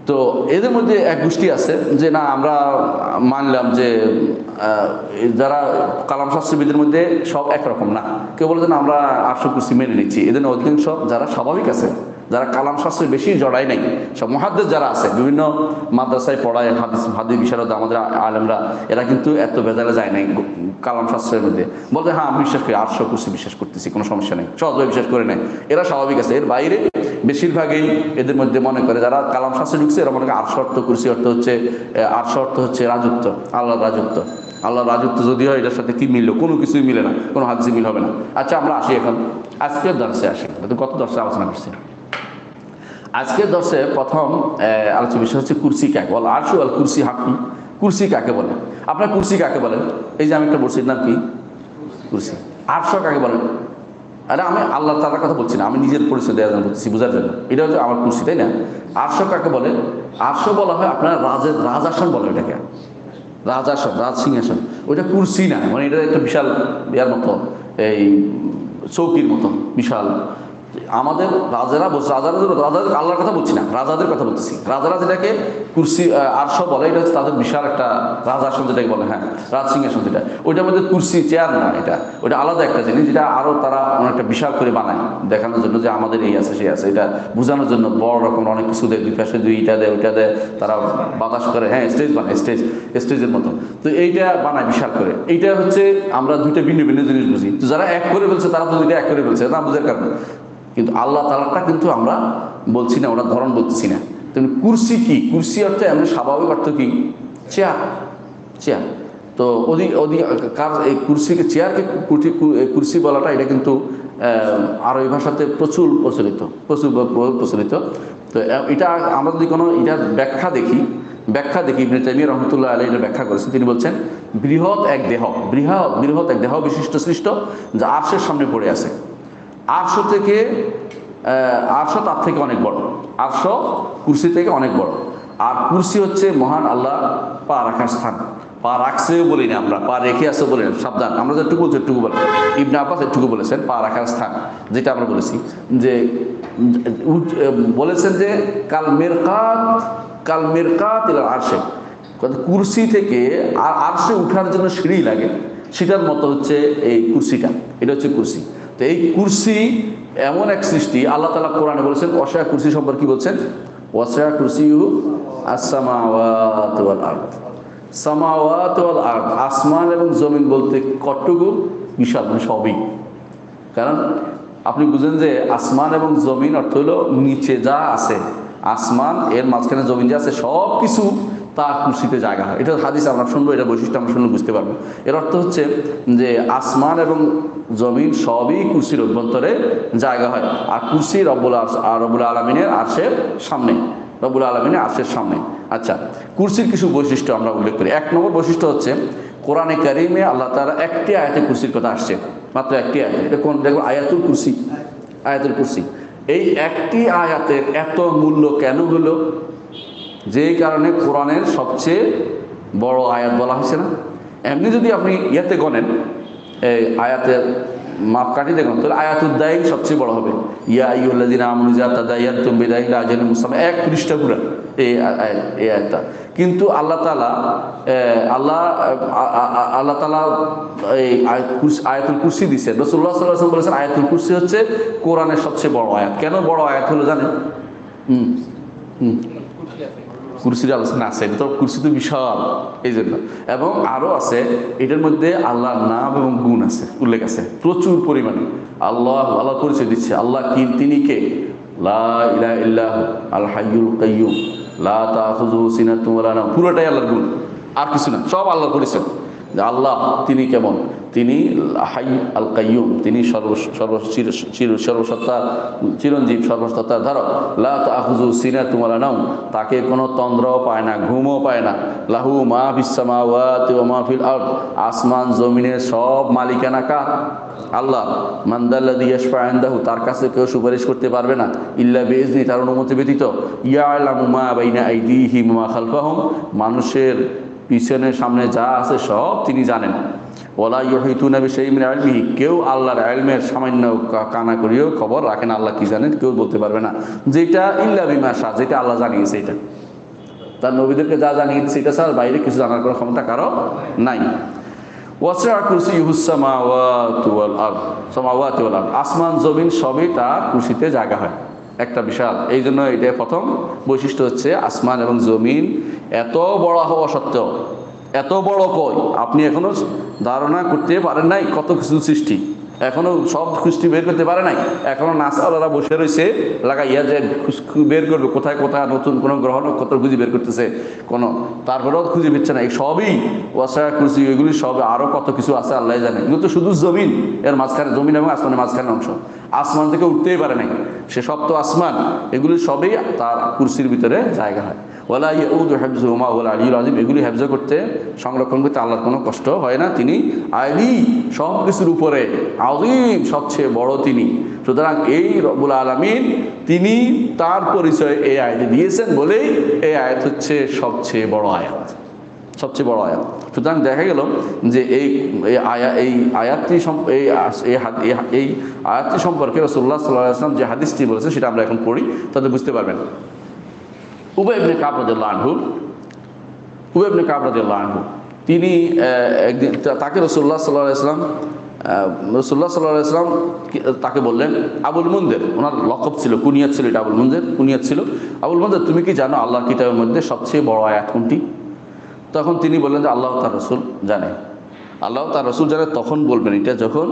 তো এদের মধ্যে এক গোষ্ঠী আছে যে না, আমরা মানলাম যে যারা কালাম শাস্ত্রবিদের মধ্যে সব একরকম না। কেউ বলে যে না, আমরা আরশ কুরসি মেনে নিচ্ছি। এদের অধিকাংশ যারা স্বাভাবিক আছে, যারা কালাম শাস্ত্রে বেশি জড়াই নাই, সব মুহাদ্দিস যারা আছে, বিভিন্ন মাদ্রাসায় পড়ায় হাদিস বিশারদ আমাদের আলেমরা, এরা কিন্তু এত ভেজালে যায় নাই কালাম শাস্ত্রের মধ্যে। বলতে হ্যাঁ আমি বিশ্বাস করি, আরশ কুরসি বিশ্বাস করতেছি, কোনো সমস্যা নেই, সহজভাবে বিশ্বাস করে নেয়। এরা স্বাভাবিক আছে। এর বাইরে বেশিরভাগই এদের মধ্যে মনে করে, যারা কালাম শাস্ত্রে ঢুকছে, এরা মনে করে আরশ অর্থ, কুরসি অর্থ হচ্ছে, আরশ অর্থ হচ্ছে রাজত্ব, আল্লাহর রাজত্ব। আল্লাহর রাজত্ব যদি হয়, এটার সাথে কি মিললো? কোনো কিছুই মিলে না, কোনো হাদিসে মিল হবে না। আচ্ছা, আমরা আসি এখন আজকের দর্শে আসি। কত দর্শে আলোচনা করছি? আজকের দর্শে প্রথম আলোচ্য বিষয় হচ্ছে কুরসি কাকে বলে। আরশ ওয়াল কুরসি হাক্কুন। কুরসি কাকে বলে? আপনার কুরসি কাকে বলেন? এই যে আমি একটা বলছি, নাম কি? কুরসি। আরশ কাকে বলেন? আরে আমি আল্লাহ তাআলার কথা বলছি না, আমি নিজের পরিচয় দেওয়ার জন্য বলছি, বোঝার জন্য। এটা হচ্ছে আমার কুরসি, তাই না? আরশ কাকে বলে? আরশ বলা হয় আপনার রাজাসন বলে এটাকে। রাজাসন, রাজ সিংহাসন, ওইটা কুরসি না, মানে এটা একটা বিশাল ইয়ার মতো, এই চৌকির মতো বিশাল। আমাদের রাজারা বলছে, রাজাদের আল্লাহর কথা বলছি না, রাজাদের কথা বলতেছি। রাজারা যেটাকে কুরসি আরশ বলে, এটা হচ্ছে তাদের বিশাল একটা রাজাসন যেটাকে বলে, হ্যাঁ রাজ সিংহাসন যেটা, ওইটার মধ্যে কুরসি চেয়ার না, এটা ওইটা আলাদা একটা জিনিস, যেটা আরও তারা অনেকটা বিশাল করে বানায় দেখানোর জন্য যে আমাদের এই আছে সেই আছে, এটা বোঝানোর জন্য বড় রকম অনেক কিছু দেয়, দুই পাশে দুই ইটা দেয়, ওইটা দেয়, তারা বাতাস করে, হ্যাঁ স্টেজ বানায়, স্টেজের মতো। তো এইটা বানায় বিশাল করে। এইটা হচ্ছে আমরা দুইটা ভিন্ন ভিন্ন জিনিস বুঝি, তো যারা এক করে ফেলছে তারা তো দুইটা এক করে ফেলছে না বুঝার কারণে। কিন্তু আল্লাহ তাআলাটা কিন্তু আমরা বলছি না, ওনার ধরন বলতেছি না। তেমনি কুরসি কি, কুরসি অর্থ এমনি স্বাভাবিক অর্থ কি, চেয়ার, চেয়ার। তো কার এই কুরসিকে, চেয়ারকে কুরসি বলাটা, এটা কিন্তু আরবি ভাষাতে প্রচুর প্রচলিত, প্রচলিত। তো এটা আমরা যদি কোনো এটার ব্যাখ্যা দেখি ইবনে তাইমিয়া রহমতুল্লাহ আলাইহি এটা ব্যাখ্যা করেছেন। তিনি বলছেন বৃহৎ এক দেহ বিশিষ্ট সৃষ্ট, যা আরশের সামনে পড়ে আছে। আরশ তার থেকে অনেক বড়, আরশ কুরসি থেকে অনেক বড়। আর কুরসি হচ্ছে মহান আল্লাহ পা রাখার স্থান। পা রাখছেও বলি না আমরা, পা রেখে আছে বলি না, সাবধান, আমরা যেটুকু বলছি এটুকু বলি। ইবনে আব্বাস এটুকু বলেছেন, পা রাখার স্থান, যেটা আমরা বলেছি যে বলেছেন যে কাল মিরকাত ইলা আরশে, কুরসি থেকে আরশে উঠার জন্য সিঁড়ি লাগে, সেটার মতো হচ্ছে এই কুরসিটা, এটা হচ্ছে কুরসি। তো এই কুরসি এমন এক সৃষ্টি, আল্লাহ তাআলা কোরআনে বলেছেন, ওয়াসিআ কুরসি সম্পর্কে কি বলছেন, ওয়াসিআ কুরসিয়ুহু আস-সামাওয়াতি ওয়াল আরদ। সামাওয়াত ওয়াল আরদ, আসমান এবং জমিন বলতে কতটুকু, বিশাল, মানে সবই। কারণ আপনি বুঝেন যে আসমান এবং জমিন অর্থ হলো নিচে যা আছে, আসমান এর মাঝখানে জমিন যা আছে সব কিছু তার কুরসিতে জায়গা হয়। এটা হাদিস আমরা শুনবো, এটা বৈশিষ্ট্য আমরা শুনলে বুঝতে পারবো। এর অর্থ হচ্ছে যে আসমান এবং জমিন সবই কুরসির অভ্যন্তরে জায়গা হয়। আর কুরসি রব্বুল আলামিনের আরশের সামনে, রব্বুল আলামিনের আরশের সামনে। আচ্ছা, কুরসির কিছু বৈশিষ্ট্য আমরা উল্লেখ করি। এক নম্বর বৈশিষ্ট্য হচ্ছে কোরআনে কারিমে আল্লাহ তাআলা একটি আয়াতে কুরসির কথা আসছে, মাত্র একটি আয়াত। এটা কোন, দেখো আয়াতুল কুরসি, আয়াতুল কুরসি। এই একটি আয়াতের এত মূল্য কেন হলো? যেই কারণে কোরআনের সবচেয়ে বড় আয়াত বলা হয়েছে না। এমনি যদি আপনি ইয়াতে গণেন, এই আয়াতের মাপকাঠি দেখুন, তাহলে আয়াতুদ দাইন সবচেয়ে বড় হবে। ইয়া আইয়ুহাল্লাযীনা আমানু ইযা তাদায়ানতুম বিদাইন ইলা আজালিন মুসাম্মা, এক পৃষ্ঠা পুরা এই আয়াতটা। কিন্তু আল্লাহ তাআলা এই আয়াতুল কুরসি দিয়েছেন। রাসূলুল্লাহ সাল্লাল্লাহু আলাইহি ওয়াসাল্লাম বলেছেন আয়াতুল কুরসি হচ্ছে কোরআনের সবচেয়ে বড় আয়াত। কেন বড় আয়াত হলো জানেন? কুরসির আলোচনা আছে, এটা তো কুরসি তো বিশাল, এই জন্য। এবং আরো আছে, এটার মধ্যে আল্লাহর নাম এবং গুণ আছে, উল্লেখ আছে প্রচুর পরিমাণে। আল্লাহ পরিচয় দিচ্ছে, আল্লাহ কি, তিনি কে, লা ইলাহা ইল্লাহু আল হাইয়ুল কাইয়্যুম লা তাখুযুহু সিনাতুন ওয়া লা নাওম, পুরোটাই আল্লাহর গুণ, আর কিছু না, সব আল্লাহর পরিচয়। যে আল্লাহ তিনি কেমন, তিনি হাই আল কাইয়ুম, তিনি সর্বসত্তার চিরঞ্জীব, সর্বসত্তার ধারক। লা তাখুযুহু সিনাতুন ওয়া লা নাওম, তাকে কোনো তন্দ্রাও পায় না, ঘুমও পায় না। লাহু মা ফিস সামাওয়াতি ওয়া মা ফিল আরদ, আসমান জমিনের সব মালিকানা কার? আল্লাহ। মান যাল্লাযী ইয়াশফা'ু ইনদাহু, তার কাছে কেউ সুপারিশ করতে পারবে না ইল্লা বিইজনি, তার অনুমতি ব্যতীত। ইয়ালামু মা বাইনা আইদিহিম ওয়া মা খালফাহুম, মানুষের পিছনে সামনে যা আছে সব তিনি জানেন। ওয়ালা ইউহিতুনা বিশাইইন মিন ইলমিহি, কেউ আল্লাহর ইলমের সামান্য কানা করিও খবর রাখেন আল্লাহ কি জানেন কেউ বলতে পারবে না। যেটা ইল্লা বিমা শা, যেটা আল্লাহ জানিয়েছে, এটা তার নবীদেরকে যা জানিয়েছে সেটা ছাড়া বাইরে কিছু জানার কোনো ক্ষমতা কারো নাই। ওয়াসিআ কুরসিয়ুহুস সামাওয়াতি ওয়াল আরদ, সামাওয়াতি ওয়াল আরদ, আসমান জমিন সবই তার কুরসিতে জায়গা হয়, একটা বিশাল। এই জন্য এটা প্রথম বৈশিষ্ট্য হচ্ছে আসমান এবং জমিন এত বড় হওয়া সত্ত্বেও, এত বড় কই আপনি এখনো ধারণা করতে পারেন নাই, কত কিছু সৃষ্টি এখনো সব সৃষ্টি বের করতে পারে নাই। এখনো নাসাওয়ালারা বসে রয়েছে লাগাইয়া যে বের করবে কোথায় কোথায় নতুন কোনো গ্রহ নক্ষত্র খুঁজে বের করতেছে, কোনো তারপরেও খুঁজে পেচ্ছে না। এই সবই ওয়াসিআ কুরসি, এগুলি সব আরো কত কিছু আছে আল্লাহ জানে। এগুলো তো শুধু জমিন, এর মাঝখানে জমিন এবং আসমানের মাঝখানে অংশ, আসমান থেকে উঠতেই পারে নাই, সে সব তো আসমান, এগুলি সবই তার কুরসির ভিতরে জায়গা হয়। ওয়ালা ইয়াউদু হিফযুহুমা ওয়াল আলিয়্যুল আযীম, এগুলি হেফজ করতে, সংরক্ষণ করতে আল্লাহর কোনো কষ্ট হয় না। তিনি আলী, সব কিছুর উপরে, আযীম, সবচেয়ে বড় তিনি। সুতরাং এই রব্বুল আলামিন তিনি তার পরিচয় এই আয়াতে দিয়েছেন বলেই এই আয়াত হচ্ছে সবচেয়ে বড় আয়াত। সবচেয়ে বড় আয়াত। সুতরাং দেখা গেল যে এই আয়াতটি এই আয়াতটি সম্পর্কে রাসূলুল্লাহ সাল্লাল্লাহু আলাইহি ওয়াসাল্লাম যে হাদিসটি বলেছেন সেটা আমরা এখন পড়ি, তাতে বুঝতে পারবেন। উবাই ইবনে কাব রাদিয়াল্লাহু আনহু, উবাই ইবনে কাব রাদিয়াল্লাহু আনহু তিনি একদিন তাকে রাসূলুল্লাহ সাল্লাল্লাহু আলাইহি ওয়াসাল্লাম তাকে বললেন, আবুল মুনজির, ওনার লকব ছিল, কুনিয়াত ছিল, এটা আবুল মুনজির কুনিয়াত ছিল। আবুল মুনজির, তুমি কি জানো আল্লাহর কিতাবের মধ্যে সবচেয়ে বড় আয়াত কোনটি? তখন তিনি বললেন যে আল্লাহ তার রসুল জানে, আল্লাহ তার রসুল জানে। তখন বলবেন এটা যখন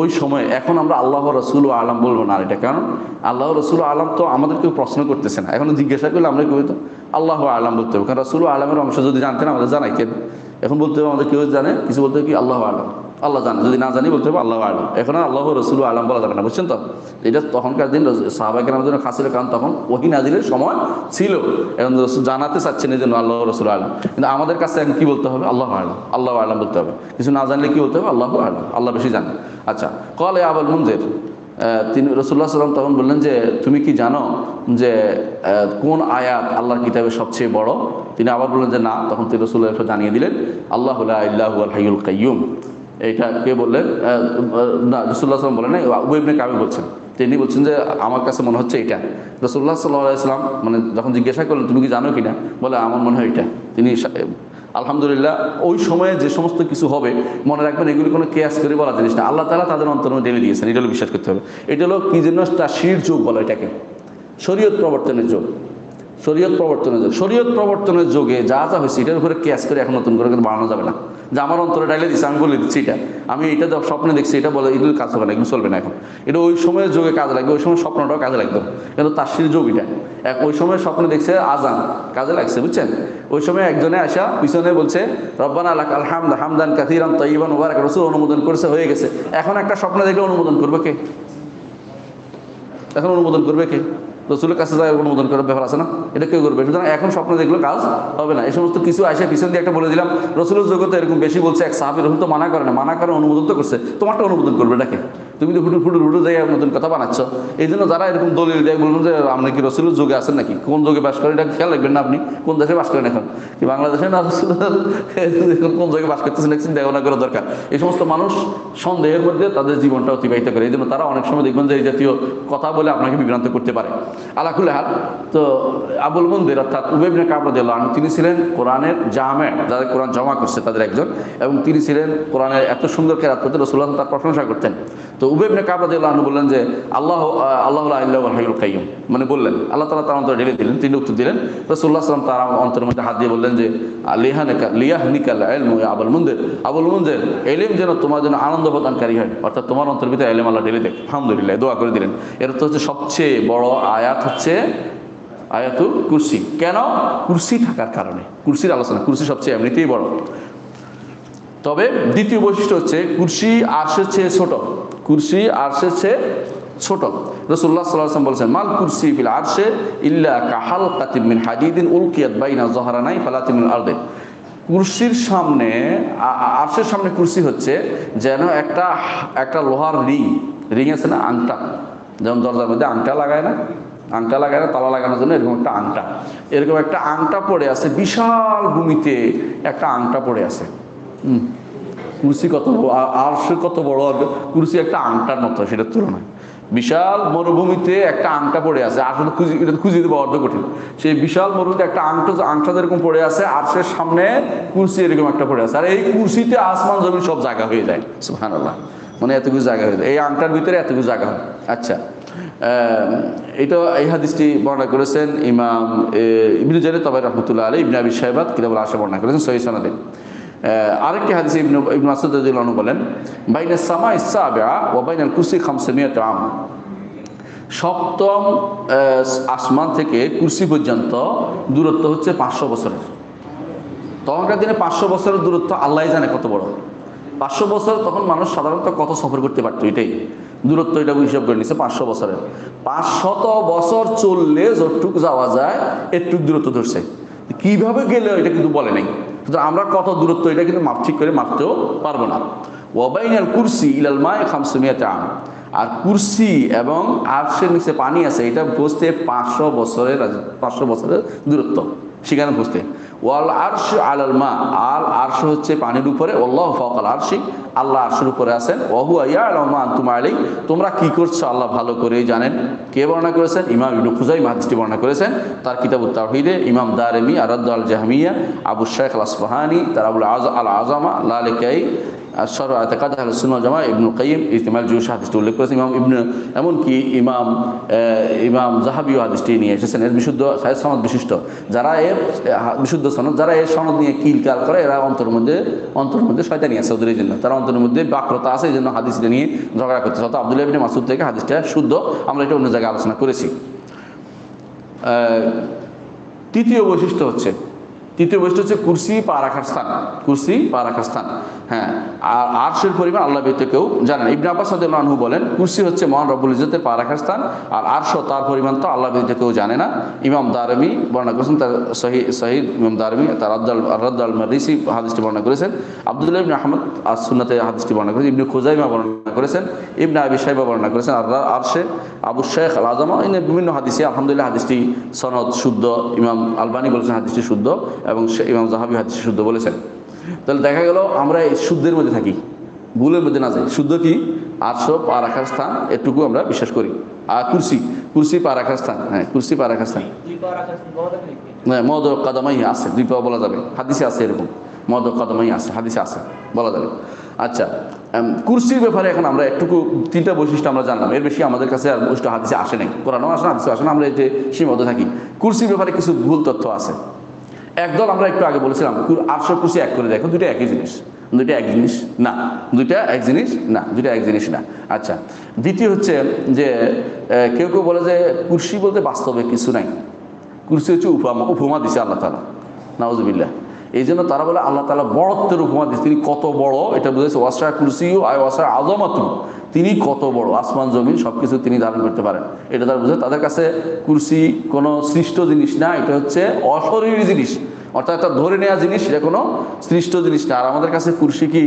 ওই সময়, এখন আমরা আল্লাহ রসুল ও আলম বলবো না এটা, কারণ আল্লাহ রসুল আলম তো আমাদের কেউ প্রশ্ন করতেছে না, এখন জিজ্ঞাসা করলে আমরা কি বলতো আল্লাহ আলম বলতে হবে, কারণ রসুল আলমের অংশ যদি জানতেন আমাদের জানাইতেন। এখন বলতে হবে আমাদের কেউ জানে কিছু, বলতে হবে কি আল্লাহ আলম, আল্লাহ জানে, যদি না জানি বলতে হবে আল্লাহ আলম। এখন আর আল্লাহ রসুল আলম বলা যাবে না, বুঝছেন তো? এটা তখনকার দিন সাহাবায়ে কেরামের জন্য খাস ছিল, কারণ তখন ওহী নাজিলের সময় ছিল, এখন রসুল জানাতে চাচ্ছেন এই জন্য আল্লাহ রসুল আলম। কিন্তু আমাদের কাছে এখন কি বলতে হবে? আল্লাহ আলম, আল্লাহ আলম বলতে হবে। কিছু না জানলে কি বলতে হবে? আল্লাহ আলম, আল্লাহ বেশি জানে। আচ্ছা, ক্বালা ইয়া আবুল মুনজির, তিনি রাসূলুল্লাহ সাল্লাল্লাহু আলাইহি ওয়াসাল্লাম তখন বললেন যে তুমি কি জানো যে কোন আয়াত আল্লাহর কিতাবে সবচেয়ে বড়? তিনি আবার বললেন যে না। তখন তিনি রাসূলুল্লাহ জানিয়ে দিলেন আল্লাহু লা ইলাহা ইল্লাল হাইয়ুল কাইয়্যুম। এইটা কে বললেন? না, রাসূলুল্লাহ সাল্লাল্লাহু আলাইহি ওয়াসাল্লাম বলেন না, উবাই ইবনে কাব বলছেন। তিনি বলছেন যে আমার কাছে মনে হচ্ছে এটা। রাসূলুল্লাহ সাল্লাল্লাহু আলাইহি ওয়াসাল্লাম মানে যখন জিজ্ঞাসা করলেন তুমি কি জানো কিনা, বলে আমার মনে হয় এটা। তিনি আলহামদুলিল্লাহ, ওই সময়ে যে সমস্ত কিছু হবে মনে রাখবেন এগুলি কোনো কেয়াস করে বলা জিনিস না, আল্লাহ তাআলা তাদের অন্তরে ঢেলে দিয়েছেন, এটা হলো বিশ্বাস করতে হবে। এটা হলো কি জন্য? তাশরীর যুগ বলে এটাকে, শরীয়ত প্রবর্তনের যুগ। শরীয়ত প্রবর্তনের যুগ, শরীয়ত প্রবর্তনের যুগে যা যা হয়েছে এটার উপরে কেয়াস করে এখন নতুন করে বানানো যাবে না, যে আমার অন্তরে ডাইলে দিচ্ছে আমি বলে দিচ্ছি এটা, আমি এটা স্বপ্নে দেখছি এটা বলে এগুলো কাজ হবে না, এগুলো চলবে না। এখন এটা ওই সময়ের যুগে কাজে লাগবে, ওই সময় স্বপ্নটাও কাজে লাগবে, কিন্তু তাশরীর যুগ এটা। ওই সময় স্বপ্নে দেখছে আজান, কাজে লাগছে, বুঝছেন? ওই সময় একজনে আসা পিছনে বলছে রব্বানা লাকাল হামদ হামদান কাসীরান তাইয়িবান মুবারাকান, রাসূল অনুমোদন করেছে, হয়ে গেছে। এখন একটা স্বপ্নে দেখলে অনুমোদন করবে কে? এখন অনুমোদন করবে কে? রসুলের কাছে যায় অনুমোদন করার ব্যাপার আছে না, এটা কেউ করবে। সুতরাং এখন স্বপ্ন দেখলে কাজ হবে না। এই সমস্ত কিছু আসে পিছন দিয়ে একটা বলে দিলাম, রসুলের জগতে এরকম বেশি বলছে, এক সাহাবী রসুল তো মানা করে না, মানা করে অনুমোদন তো করছে, তোমারটা অনুমোদন করবে এটাকে? তুমি তো হুটু জায়গায় নতুন কথা বানাচ্ছ। এই জন্য যারা এরকম দলিল দেয় বলুন যে আপনি কি রসুলের যুগে আছেন নাকি, কোন যুগে বাস করেন এটা খেয়াল রাখবেন না। আপনি কোন দেশে বাস করেন এখন, কি বাংলাদেশে না কোন জায়গায় বাস করতেছেন চিন্তা ভাবনা করা দরকার। এই সমস্ত মানুষ সন্দেহের মধ্যে তাদের জীবনটা অতিবাহিত করে, এই জন্য তারা অনেক সময় দেখবেন যে এই জাতীয় কথা বলে আপনাকে বিভ্রান্ত করতে পারে। আলা কুল্লি হাল, তো আবুল মুনজির অর্থাৎ উবাই ইবনে কাব রাদিয়াল্লাহু আনহু তিনি ছিলেন কোরআনের জামে, যাদের কোরআন জমা করছে তাদের একজন, এবং তিনি ছিলেন কোরআনের এত সুন্দর কেরাত করতে রাসূলুল্লাহ তার প্রশংসা করতেন। তো উবাই ইবনে কাব রাদিয়াল্লাহু আনহু বললেন যে আল্লাহু লা ইলাহা ইল্লাল হাইয়ুল কাইয়্যুম, মানে বললেন আল্লাহ তাআলা তার অন্তরে ঢেলে দিলেন। তিনি উত্তর দিলেন, রাসূলুল্লাহ সাল্লাল্লাহু আলাইহি ওয়াসাল্লাম তার অন্তরের মধ্যে হাত দিয়ে বললেন যে লিয়াহনিকাল ইলমু ইয়া আবুল মুনজির, আবুল মুনজির ইলম যেন তোমার জন্য আনন্দ প্রদানকারী হয়, অর্থাৎ তোমার অন্তরের ভিতরে ইলম আল্লাহ ঢেলে দেয়। আলহামদুলিল্লাহ, দোয়া করে দিলেন। এর তো হচ্ছে সবচেয়ে বড় আয়াত হচ্ছে আয়াতুল কুরসি। কেন? কুরসি থাকার কারণে, কুরসির আলোচনা, কুরসি সবচেয়ে এমনিতেই বড়। তবে দ্বিতীয় বৈশিষ্ট্য হচ্ছে কুরসি আরশের চেয়ে ছোট, কুরসি আরশের চেয়ে ছোট। রাসূলুল্লাহ সাল্লাল্লাহু আলাইহি ওয়াসাল্লাম বলেছেন মাল কুরসি ফিল আরশে ইল্লা কাহালকাতিন মিন হাদিদিন উলকিয়াত বাইনা যহরানাই ফালাতিন মিনাল আরদি। কুরসির সামনে, আরশের সামনে কুরসি হচ্ছে যেন একটা লোহার রিং আছে না, আংটা, যেমন দরজার মধ্যে আংটা লাগায় না, আংটা লাগায় না তালা লাগানোর জন্য, এরকম একটা আংটা, এরকম একটা আংটা পড়ে আছে, বিশাল ভূমিতে একটা আংটা পড়ে আছে। কুরসি কত আরশ কত বড়, কুরসি একটা আংটার মতো, সেটার তুলনায় বিশাল মরুভূমিতে একটা আংটা পড়ে আছে। আসলে খুঁজে দেবো অর্ধ কঠিন। সেই বিশাল মরুভূমিতে একটা আংটা যেরকম পড়ে আছে, আরশের সামনে কুরসি এরকম একটা পড়ে আছে। আর এই কুরসিতে আসমান জমিন সব জায়গা হয়ে যায়, সুবহানাল্লাহ, মানে এতগুলো জায়গা হয়ে যায় এই আংটার ভিতরে, এতগুলো জায়গা হয়। আচ্ছা, এটা এই হাদিসটি বর্ণনা করেছেন ইমাম ইবনে জারীর তাবারী রাহমাতুল্লাহ আলাইহি, ইবনে আবি শাইবা কিতাবুল আশা বর্ণনা করেছেন সহিহ সনদে। আরেকটি হাদিসে ইবনে মাসউদ রাদিয়াল্লাহু আনহু বলেন বাইনাস সামাইস সাবিআ ওয়া বাইনাল কুরসি 500 আম, সপ্তম আসমান থেকে কুরসি পর্যন্ত দূরত্ব হচ্ছে 500 বছরের। তখনকার দিনে 500 বছরের দূরত্ব আল্লাহই জানে কত বড়। 500 বছর তখন মানুষ সাধারণত কত সফর করতে পারতো, এটাই দূরত্ব, এটা হিসাব করে নিচ্ছে 500 বছরের। 500 বছর চললে যতটুকু যাওয়া যায় এতটুকু দূরত্ব ধরছে, কিভাবে গেলে এটা কিন্তু বলে নাই। সুতরাং আমরা কত দূরত্ব এটা কিন্তু ঠিক করে মাপতেও পারবো না। ওয়াবাইনাল কুরসি ইলাল মা'i 500 আম, আর কুরসি এবং আরশের নিচে পানি আছে, এটা বুঝতে 500 বছরের দূরত্ব সেখানে বুঝতে। ওয়াল আরশ আলাল মা, আল আরশ হচ্ছে পানির উপরে, আল্লাহু ফাওকাল আরশি, আল্লাহ আরশের উপরে আছেন, ওয়া হুয়া ইয়ালামু মা আনতুম আলাইহি, তোমরা কি করছো আল্লাহ ভালো করেই জানেন। কে বর্ণনা করেছেন? ইমাম ইবনে খুজাইমা হাদিসটি বর্ণনা করেছেন তার কিতাবুত তাওহীদে, ইমাম দারিমি আর-রাদ্দ আল জাহমিয়া, আবু শাইখ আল আসফাহানি তার আল আযামা লালিকাই আশর আ'তাকাদ আহলুস সুন্নাহ ওয়াল জামাআহ, ইবনুল কাইয়িম ইজতিমাল জুয়ুশ হাদিসটি উল্লেখ করেছেন, এমনকি ইমাম যাহাবিও হাদিসটি নিয়ে এসেছেন। এর বিশুদ্ধ সনদ বিশিষ্ট, যারা এর বিশুদ্ধ সনদ, যারা এর সনদ নিয়ে কিলকাল করে, এরা অন্তরের মধ্যে শয়তানি আছে ওদের জন্য, তারা অন্তরের মধ্যে বাক্রতা আছে, এই জন্য হাদিসটা নিয়ে ঝগড়া করতেছে। অর্থাৎ আব্দুল্লাহ ইবনে মাসউদ থেকে হাদিসটা শুদ্ধ, আমরা এটা অন্য জায়গায় আলোচনা করেছি। তৃতীয় বৈশিষ্ট্য হচ্ছে কুরসি পা রাখার স্থান, কুরসি পা রাখার স্থান। হ্যাঁ, আর আরশের পরিমাণ আল্লাহ ব্যতীত কেউ জানে না। ইবনে আব্বাস রাদিয়াল্লাহু আনহু বলেন, কুরসি হচ্ছে মহান রব্বুল ইজ্জতের পা রাখার স্থান, আর আরশ তার পরিমাণ তো আল্লাহ ব্যতীত কেউ জানে না। ইমাম দারিমি বর্ণনা করেছেন, তার সহিহ ইমাম দারিমি তার আর-রাদ্দ আল মাররিসি হাদিসটি বর্ণনা করেছেন। আব্দুল্লাহ ইবনে আহমদ আস-সুন্নাতে হাদিসটি বর্ণনা করেছেন। ইবনে খুজাইমা বর্ণনা করেছেন, ইবনে আবি শাইবা বর্ণনা করেছেন। আর আরশে আবু শাইখ আল আযামা, বিভিন্ন হাদিসে আলহামদুলিল্লাহ হাদিসটি সনদ শুদ্ধ, ইমাম আলবানী বলেছেন হাদিসটি শুদ্ধ, এবং ইমাম যাহাবি হাদিসটি শুদ্ধ বলেছেন। তাহলে দেখা গেল আমরা এই শুদ্ধের মধ্যে থাকি, ভুলের মধ্যে না যাই। শুদ্ধ কি? আরশ পা রাখার স্থান, এটুকু আমরা বিশ্বাস করি। আর কুরসি পা রাখার স্থান, হ্যাঁ কুরসি পা রাখার স্থান, হ্যাঁ মওদু কাদামাই আছে, দুই পা বলা যাবে, হাদিসে আছে এরকম, মওদু কাদামাই আছে, হাদিসে আছে, বলা যাবে। আচ্ছা, কুরসির ব্যাপারে এখন আমরা একটুকু তিনটা বৈশিষ্ট্য আমরা জানলাম, এর বেশি আমাদের কাছে আর বৈশিষ্ট্য হাদিসে আসে নাই, কোরআনও আসে না, হাদিসে আসে না, আমরা এতে সীমাবদ্ধ থাকি। কুরসির ব্যাপারে কিছু ভুল তথ্য আছে। একদল আমরা একটু আগে বলেছিলাম আরশ কুরসি এক করে দেখো, দুইটা একই জিনিস, দুইটা এক জিনিস না, দুইটা এক জিনিস না। আচ্ছা, দ্বিতীয় হচ্ছে যে কেউ বলে যে কুরসি বলতে বাস্তবে কিছু নাই, কুরসি হচ্ছে উপমা দিছে আল্লাহ তাআলা, নাউযুবিল্লাহ। এই জন্য তারা বলে আল্লাহ তাআলা বড়ত্বের উপমা দিচ্ছে, তিনি কত বড় এটা বুঝেছে। ওয়াসা কুরসিউ আয় ওয়াসা আযমাতু, তিনি কত বড়, আসমান জমিন সবকিছু তিনি ধারণ করতে পারেন, এটা তারা বুঝে। তাদের কাছে কুরসি কোনো সৃষ্ট জিনিস না, এটা হচ্ছে অশরীরী জিনিস, অর্থাৎ একটা ধরে নেওয়া জিনিস, এটা কোনো সৃষ্ট জিনিস না। আর আমাদের কাছে কুরসি কি?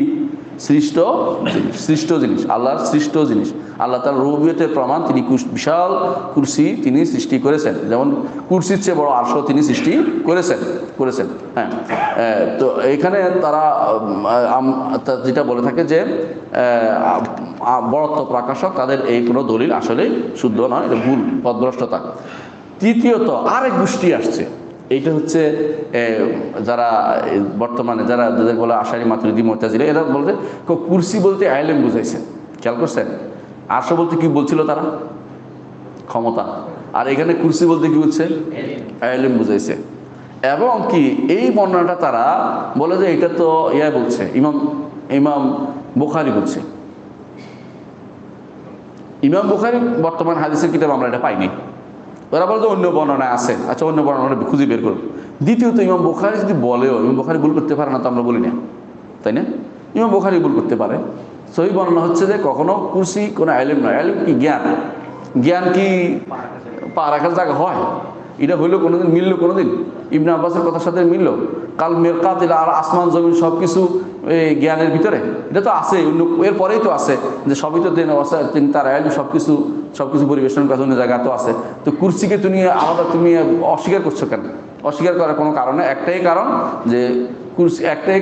সৃষ্ট জিনিস, আল্লাহর সৃষ্ট জিনিস। আল্লাহ তার রুবুবিয়তের প্রমাণ, তিনি বিশাল কুরসি তিনি সৃষ্টি করেছেন, যেমন কুরসির চেয়ে বড় আরশ তিনি সৃষ্টি করেছেন। হ্যাঁ, তো এখানে তারা যেটা বলে থাকে যে বড়ত্ব প্রকাশক, তাদের এই কোনো দলিল আসলে শুদ্ধ নয়, এটা ভুল, পথভ্রষ্টতা। তৃতীয়ত আরেক গোষ্ঠী আসছে, এইটা হচ্ছে যারা বর্তমানে যাদের বলে আশারি মাতুরিদি মুতাজিলা, এরা বলতে কুরসি বলতে ইলম বুঝাইছে। খেয়াল করছেন? আরশ বলতে কি বলছিল তারা? ক্ষমতা। আর এখানে কুরসি বলতে কি বলছে? ইলম বুঝাইছে। এবং কি এই বর্ণনাটা তারা বলে যে এটা তো বলছে ইমাম বুখারী বলছে। ইমাম বুখারী বর্তমান হাদিসের কিতাব আমরা এটা পাইনি, ওরা বলতে অন্য বর্ণনা আছে। আচ্ছা, অন্য বর্ণনা খুঁজে বের করুন। দ্বিতীয়ত ইমাম বুখারী যদি বলেও, ইমাম বুখারী ভুল করতে পারে না তো আমরা বলি না, তাই না? ইমাম বুখারী ভুল করতে পারে। সহি বর্ণনা হচ্ছে যে কখনো কুরসি কোনো ইলম নয়, ইলম কি? জ্ঞান কি পা রাখার জায়গা হয়? এটা হইলো কোনোদিন মিললো? কোনোদিন ইবনে আব্বাসের কথার সাথে মিললো? কাল মেরকাত আর আসমান জমিন সব কিছু জ্ঞানের ভিতরে, এটা তো আছে, এরপরেই তো আছে যে সবই তো তিনি তার সবকিছু পরিবেশন করার অন্য জায়গা তো আছে। তো কুরসিকে তুমি আলাদা তুমি অস্বীকার করছো কেন? অস্বীকার করার কোনো কারণ নেই, একটাই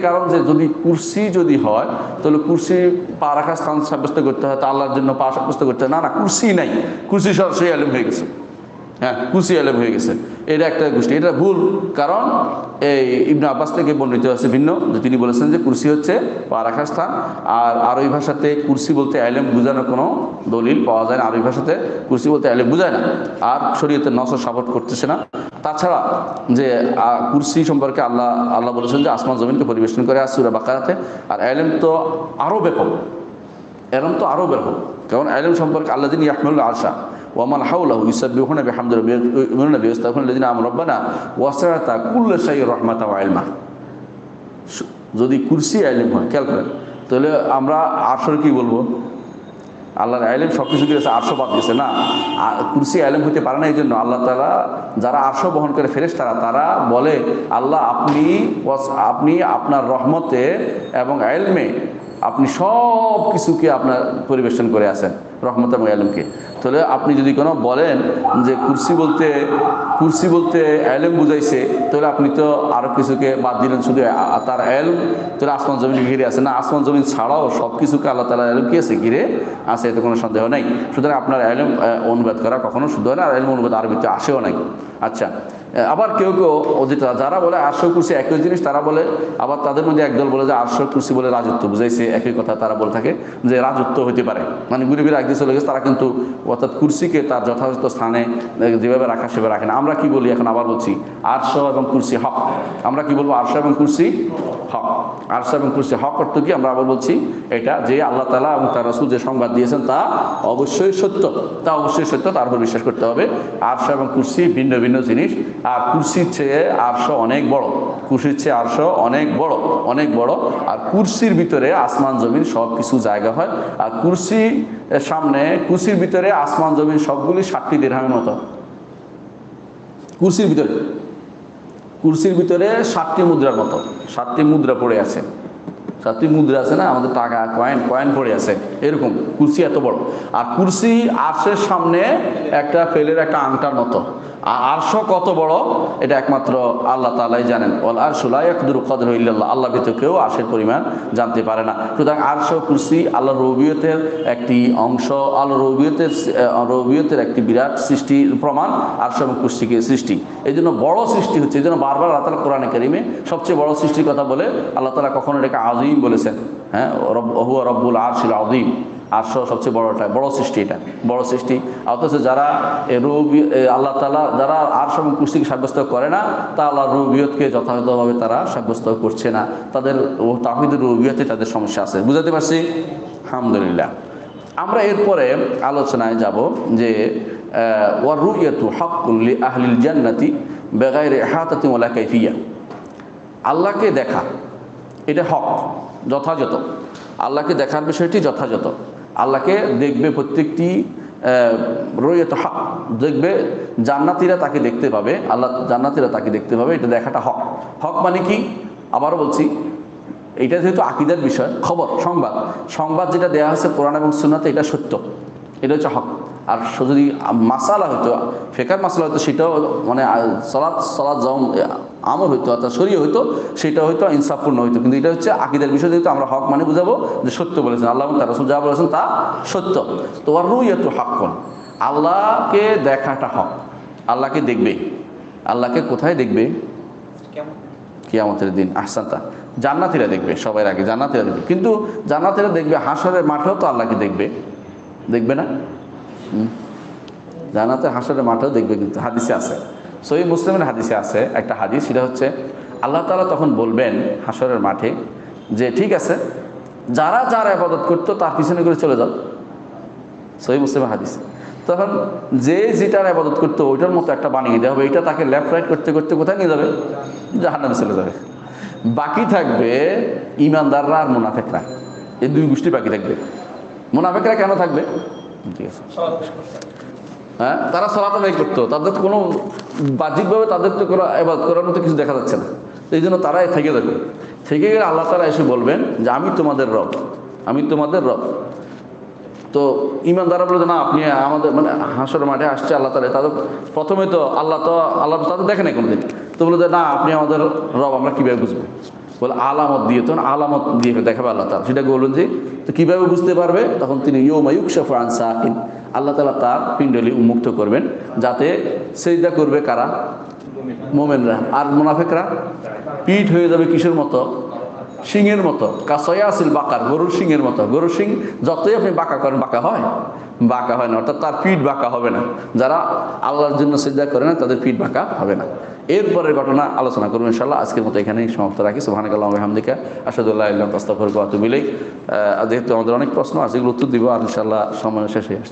কারণ যে যদি কুরসি যদি হয় তাহলে কুরসি পা রাখার স্থান সাব্যস্ত করতে হয়, তা আল্লাহর জন্য পা সাব্যস্ত করতে হয়। না, কুরসি নাই, কুরসি সরাসরি ইলম হয়ে গেছে। হ্যাঁ, কুরসি ইলম হয়ে গেছে, এটা একটা গোষ্ঠী। এটা ভুল, কারণ এই ইবনে আব্বাস থেকে বর্ণিত আছে ভিন্ন, যে তিনি বলেছেন যে কুরসি হচ্ছে পা রাখার স্থান। আর আরবি ভাষাতে কুরসি বলতে ইলম বোঝানোর কোনো দলিল পাওয়া যায় না। আরবি ভাষাতে কুরসি বলতে ইলম বোঝায় না, আর শরীয়তের নস সাপোর্ট করতেছে না। তাছাড়া যে কুরসি সম্পর্কে আল্লাহ বলেছেন যে আসমান জমিনকে পরিবেশন করে সূরা বাকারাতে। আর ইলম তো আরও ব্যাপক, কারণ ইলম সম্পর্কে আল্লাযিনা ইয়াহমিলুল আরশা ওয়া মান হাওলাহু ইউসাব্বিহুনা বিহামদি রাব্বিহিম ওয়া ইউমিনুনা বিহি ওয়া ইয়াস্তাগফিরুনা লিল্লাযিনা আমানু রাব্বানা ওয়াসআতা কুল্লা শাইইন রাহমাতাও ওয়া ইলমা। যদি কুরসি ইলম হয়, খেয়াল করেন, তাহলে আমরা আরশের কি বলবো? আল্লাহর ইলম সব কিছু দিয়েছে, আরশ বাদ দিয়েছে না। কুরসি ইলম হতে পারে না। এই জন্য আল্লাহ তাআলা যারা আরশ বহন করে ফেরেশতারা, তারা বলে আল্লাহ আপনি আপনার রহমতে এবং ইলমে আপনি সব কিছুকে আপনার পরিবেশন করে আছেন, রহমত এবং ইলমকে। তাহলে আপনি যদি কোনো বলেন যে কুরসি বলতে এলম বুঝাইছে, তাহলে আপনি তো আরো কিছুকে বাদ দিলেন, শুধু তার এলম তাহলে আসমান জমিন ঘিরে আছে না, আসমান জমিন ছাড়াও সব কিছুকে আল্লাহ তাআলা এলম কি আছে ঘিরে আছে, এতে কোনো সন্দেহ নাই। সুতরাং আপনার এলম অনুবাদ করা কখনো শুদ্ধ হয় না, আর এলম অনুবাদ আরবিতে আসেও নাই। আচ্ছা, আবার কেউ যারা বলে আরশ কুরসি একই জিনিস তারা বলে, আবার তাদের মধ্যে একদল বলে যে আরশ কুরসি বলে রাজত্ব বুঝাইছে, একই কথা তারা বলে থাকে যে রাজত্ব হতে পারে, মানে ঘুরে ফিরে একদিকে চলে গেছে তারা, কিন্তু অর্থাৎ কুরসিকে তার যথাযথ স্থানে যেভাবে রাখা সেভাবে রাখে না। আমরা কি বলি, এখন আবার বলছি, আরশ এবং কুরসি হক। আমরা কি বলবো, আরশ এবং কুরসি হক। আরশ এবং কুরসি হক অর্থ কি, আমরা আবার বলছি এটা যে আল্লাহ তাআলা এবং তার রাসূল যে সংবাদ দিয়েছেন তা অবশ্যই সত্য, তার উপর বিশ্বাস করতে হবে। আরশ এবং কুরসি ভিন্ন ভিন্ন জিনিস, আর কুরসির চেয়ে আরশ অনেক বড়, কুরসির চেয়ে আরশ অনেক বড়, অনেক বড়। আর কুরসির ভিতরে আসমান জমিন সব কিছু জায়গা হয়, আর কুরসির সামনে, কুরসির ভিতরে আসমান জমিন সবগুলি 7টি দিরহামের মতো। কুরসির ভিতরে 7টি মুদ্রার মতো, 7টি মুদ্রা পড়ে আছে, 7টি মুদ্রা আছে না, আমাদের টাকা কয়েন পড়ে আছে, এরকম কুরসি এত বড়। আর কুরসি আরশের সামনে একটা ফেলের একটা আংটার মতো। আর আরশ কত বড় এটা একমাত্র আল্লাহ তাআলাই জানেন। ওয়াল আরশু লা ইয়াকদিরু কদরহু ইল্লাল্লাহ, আল্লাহ ব্যতীত কেউ আরশের পরিমাণ জানতে পারে না। সুতরাং আরশ কুরসি আল্লাহর রুবুবিয়তের একটি অংশ, আল্লাহর রুবুবিয়তের একটি বিরাট সৃষ্টির প্রমাণ আরশ এবং কুরসিকে সৃষ্টি। এই জন্য বড় সৃষ্টি হচ্ছে, এই জন্য বারবার আল্লাহ তাআলা কোরআনে কারিমে সবচেয়ে বড় সৃষ্টির কথা বলে আল্লাহ তাআলা কখনো এটাকে আযীম বলেছেন। হ্যাঁ, হুয়া রব্বুল আরশিল আযীম, আরশ সবচেয়ে বড়টা, বড় সৃষ্টি, এটা বড় সৃষ্টি। অথচ যারা আল্লাহ তাআলা যারা আরশ এবং কুরসিকে সাব্যস্ত করে না, তা আল্লাহর রুবুবিয়তকে যথাযথভাবে তারা সাব্যস্ত করছে না, তাদের তাওহীদের রুবুবিয়তে তাদের সমস্যা আছে। বুঝাতে পারছি? আলহামদুলিল্লাহ। আমরা এরপরে আলোচনায় যাব যে ওয়ার রুইয়াতু হাক্কুন লি আহলিল জান্নাতি বিগাইরি ইহাতাতিন ওয়ালা কাইফিয়া, আল্লাহকে দেখা এটা হক, যথাযথ। আল্লাহকে দেখার বিষয়টি যথাযথ, আল্লাহকে দেখবে প্রত্যেকটি রুইয়াত হক, দেখবে জান্নাতীরা তাকে দেখতে পাবে, জান্নাতীরা তাকে দেখতে পাবে, এটা দেখাটা হক। হক মানে কি, আবারও বলছি, এটা যেহেতু আকীদার বিষয়, খবর, সংবাদ যেটা দেওয়া হয়েছে কোরআন এবং সুন্নাতে, এটা সত্য, এটা হচ্ছে হক। আর যদি মাসালা হইতো, ফিকহের মাসালা হইতো, সেটাও মানে সালাত আমল হইতো, অর্থাৎ শরীয় হইতো, সেটা হয়তো ইনসাফপূর্ণ হইতো। কিন্তু এটা হচ্ছে আকীদার বিষয়, যেহেতু আমরা হক মানে বুঝাবো যে সত্য বলেছেন আল্লাহ এবং তার রাসূল, যা বলেছেন তা সত্য। তো আর রুইয়াতু হাক্কুন, আল্লাহকে দেখাটা হক। আল্লাহকে দেখবে, আল্লাহকে কোথায় দেখবে? কিয়ামতের দিন। আহসানতা, জান্নাতীরা দেখবে, সবার আগে জান্নাতীরা দেখবে। কিন্তু জান্নাতীরা দেখবে হাশরের মাঠেও তো আল্লাহকে দেখবে না? জান্নাতে হাশরের মাঠেও দেখবে, কিন্তু হাদিসে আছে, সহিহ মুসলিমের হাদিসে আছে একটা হাদিস, সেটা হচ্ছে আল্লাহ তাআলা তখন বলবেন হাশরের মাঠে যে ঠিক আছে, যারা যার ইবাদত করতো তার পিছনে করে চলে যাও। সহিহ মুসলিমের হাদিস। তখন যে যেটার ইবাদত করতো ওইটার মতো একটা বানিয়ে দেওয়া হবে, এটা তাকে লেফট রাইট করতে করতে কোথায় নিয়ে যাবে? জাহান্নামে চলে যাবে। বাকি থাকবে ঈমানদাররা আর মুনাফিকরা, এই দুই গোষ্ঠী বাকি থাকবে। মুনাফিকরা কেন থাকবে? ঠিক আছে, হ্যাঁ, তারা সালাত আদায় করতো, তাদের কোনো বাহ্যিকভাবে তাদের তো কোনো ইবাদত করার মতো কিছু দেখা যাচ্ছে না, এই জন্য তারাই থেকে যাবে। থেকে গেলে আল্লাহ তাআলা এসে বলবেন যে আমি তোমাদের রব। তো ঈমানদাররা বলে না, আপনি আমাদের মানে হাশরের মাঠে আসছে আল্লাহ তাআলা, তাদের প্রথমে তো আল্লাহ তাদের দেখে নাই কোনোদিন, তো বলে যে না, আপনি আমাদের রব, আমরা কীভাবে বুঝবো? বলে আলামত দিয়ে, তখন আলামত দিয়ে দেখাবে আল্লাহ তাআলা। সেটাকে বলুন যে তো কীভাবে বুঝতে পারবে? তখন তিনি ইয়াউমা ইউকশাফু আন সাকিন, আল্লাহ তাআলা তার পিণ্ডলি উন্মুক্ত করবেন, যাতে সিজদা করবে কারা? মুমিনরা। আর মুনাফিকরা পিঠ হয়ে যাবে কিসের মতো? সিংহের মতো। কাসায়াসিল বাকার, গরুর সিংহের মতো। গরুর সিং যতই আপনি বাঁকা করেন, বাঁকা হয় না, অর্থাৎ তার পিঠ বাঁকা হবে না। যারা আল্লাহর জন্য সিজদা করে না তাদের পিঠ বাঁকা হবে না। এরপরের ঘটনা আলোচনা করবো ইনশাআল্লাহ। আজকের মতো এখানেই সমাপ্ত রাখি। সুবহানাকাল্লাহু ওয়া বিহামদিকা আশহাদু আল্লা ইলাহা ইল্লা আনতা আস্তাগফিরুকা ওয়া আতুবু ইলাইক। যেহেতু আমাদের অনেক প্রশ্ন আছে, এগুলো উত্তর দিব আর ইনশাআল্লাহ সময় শেষ হয়ে আসছে।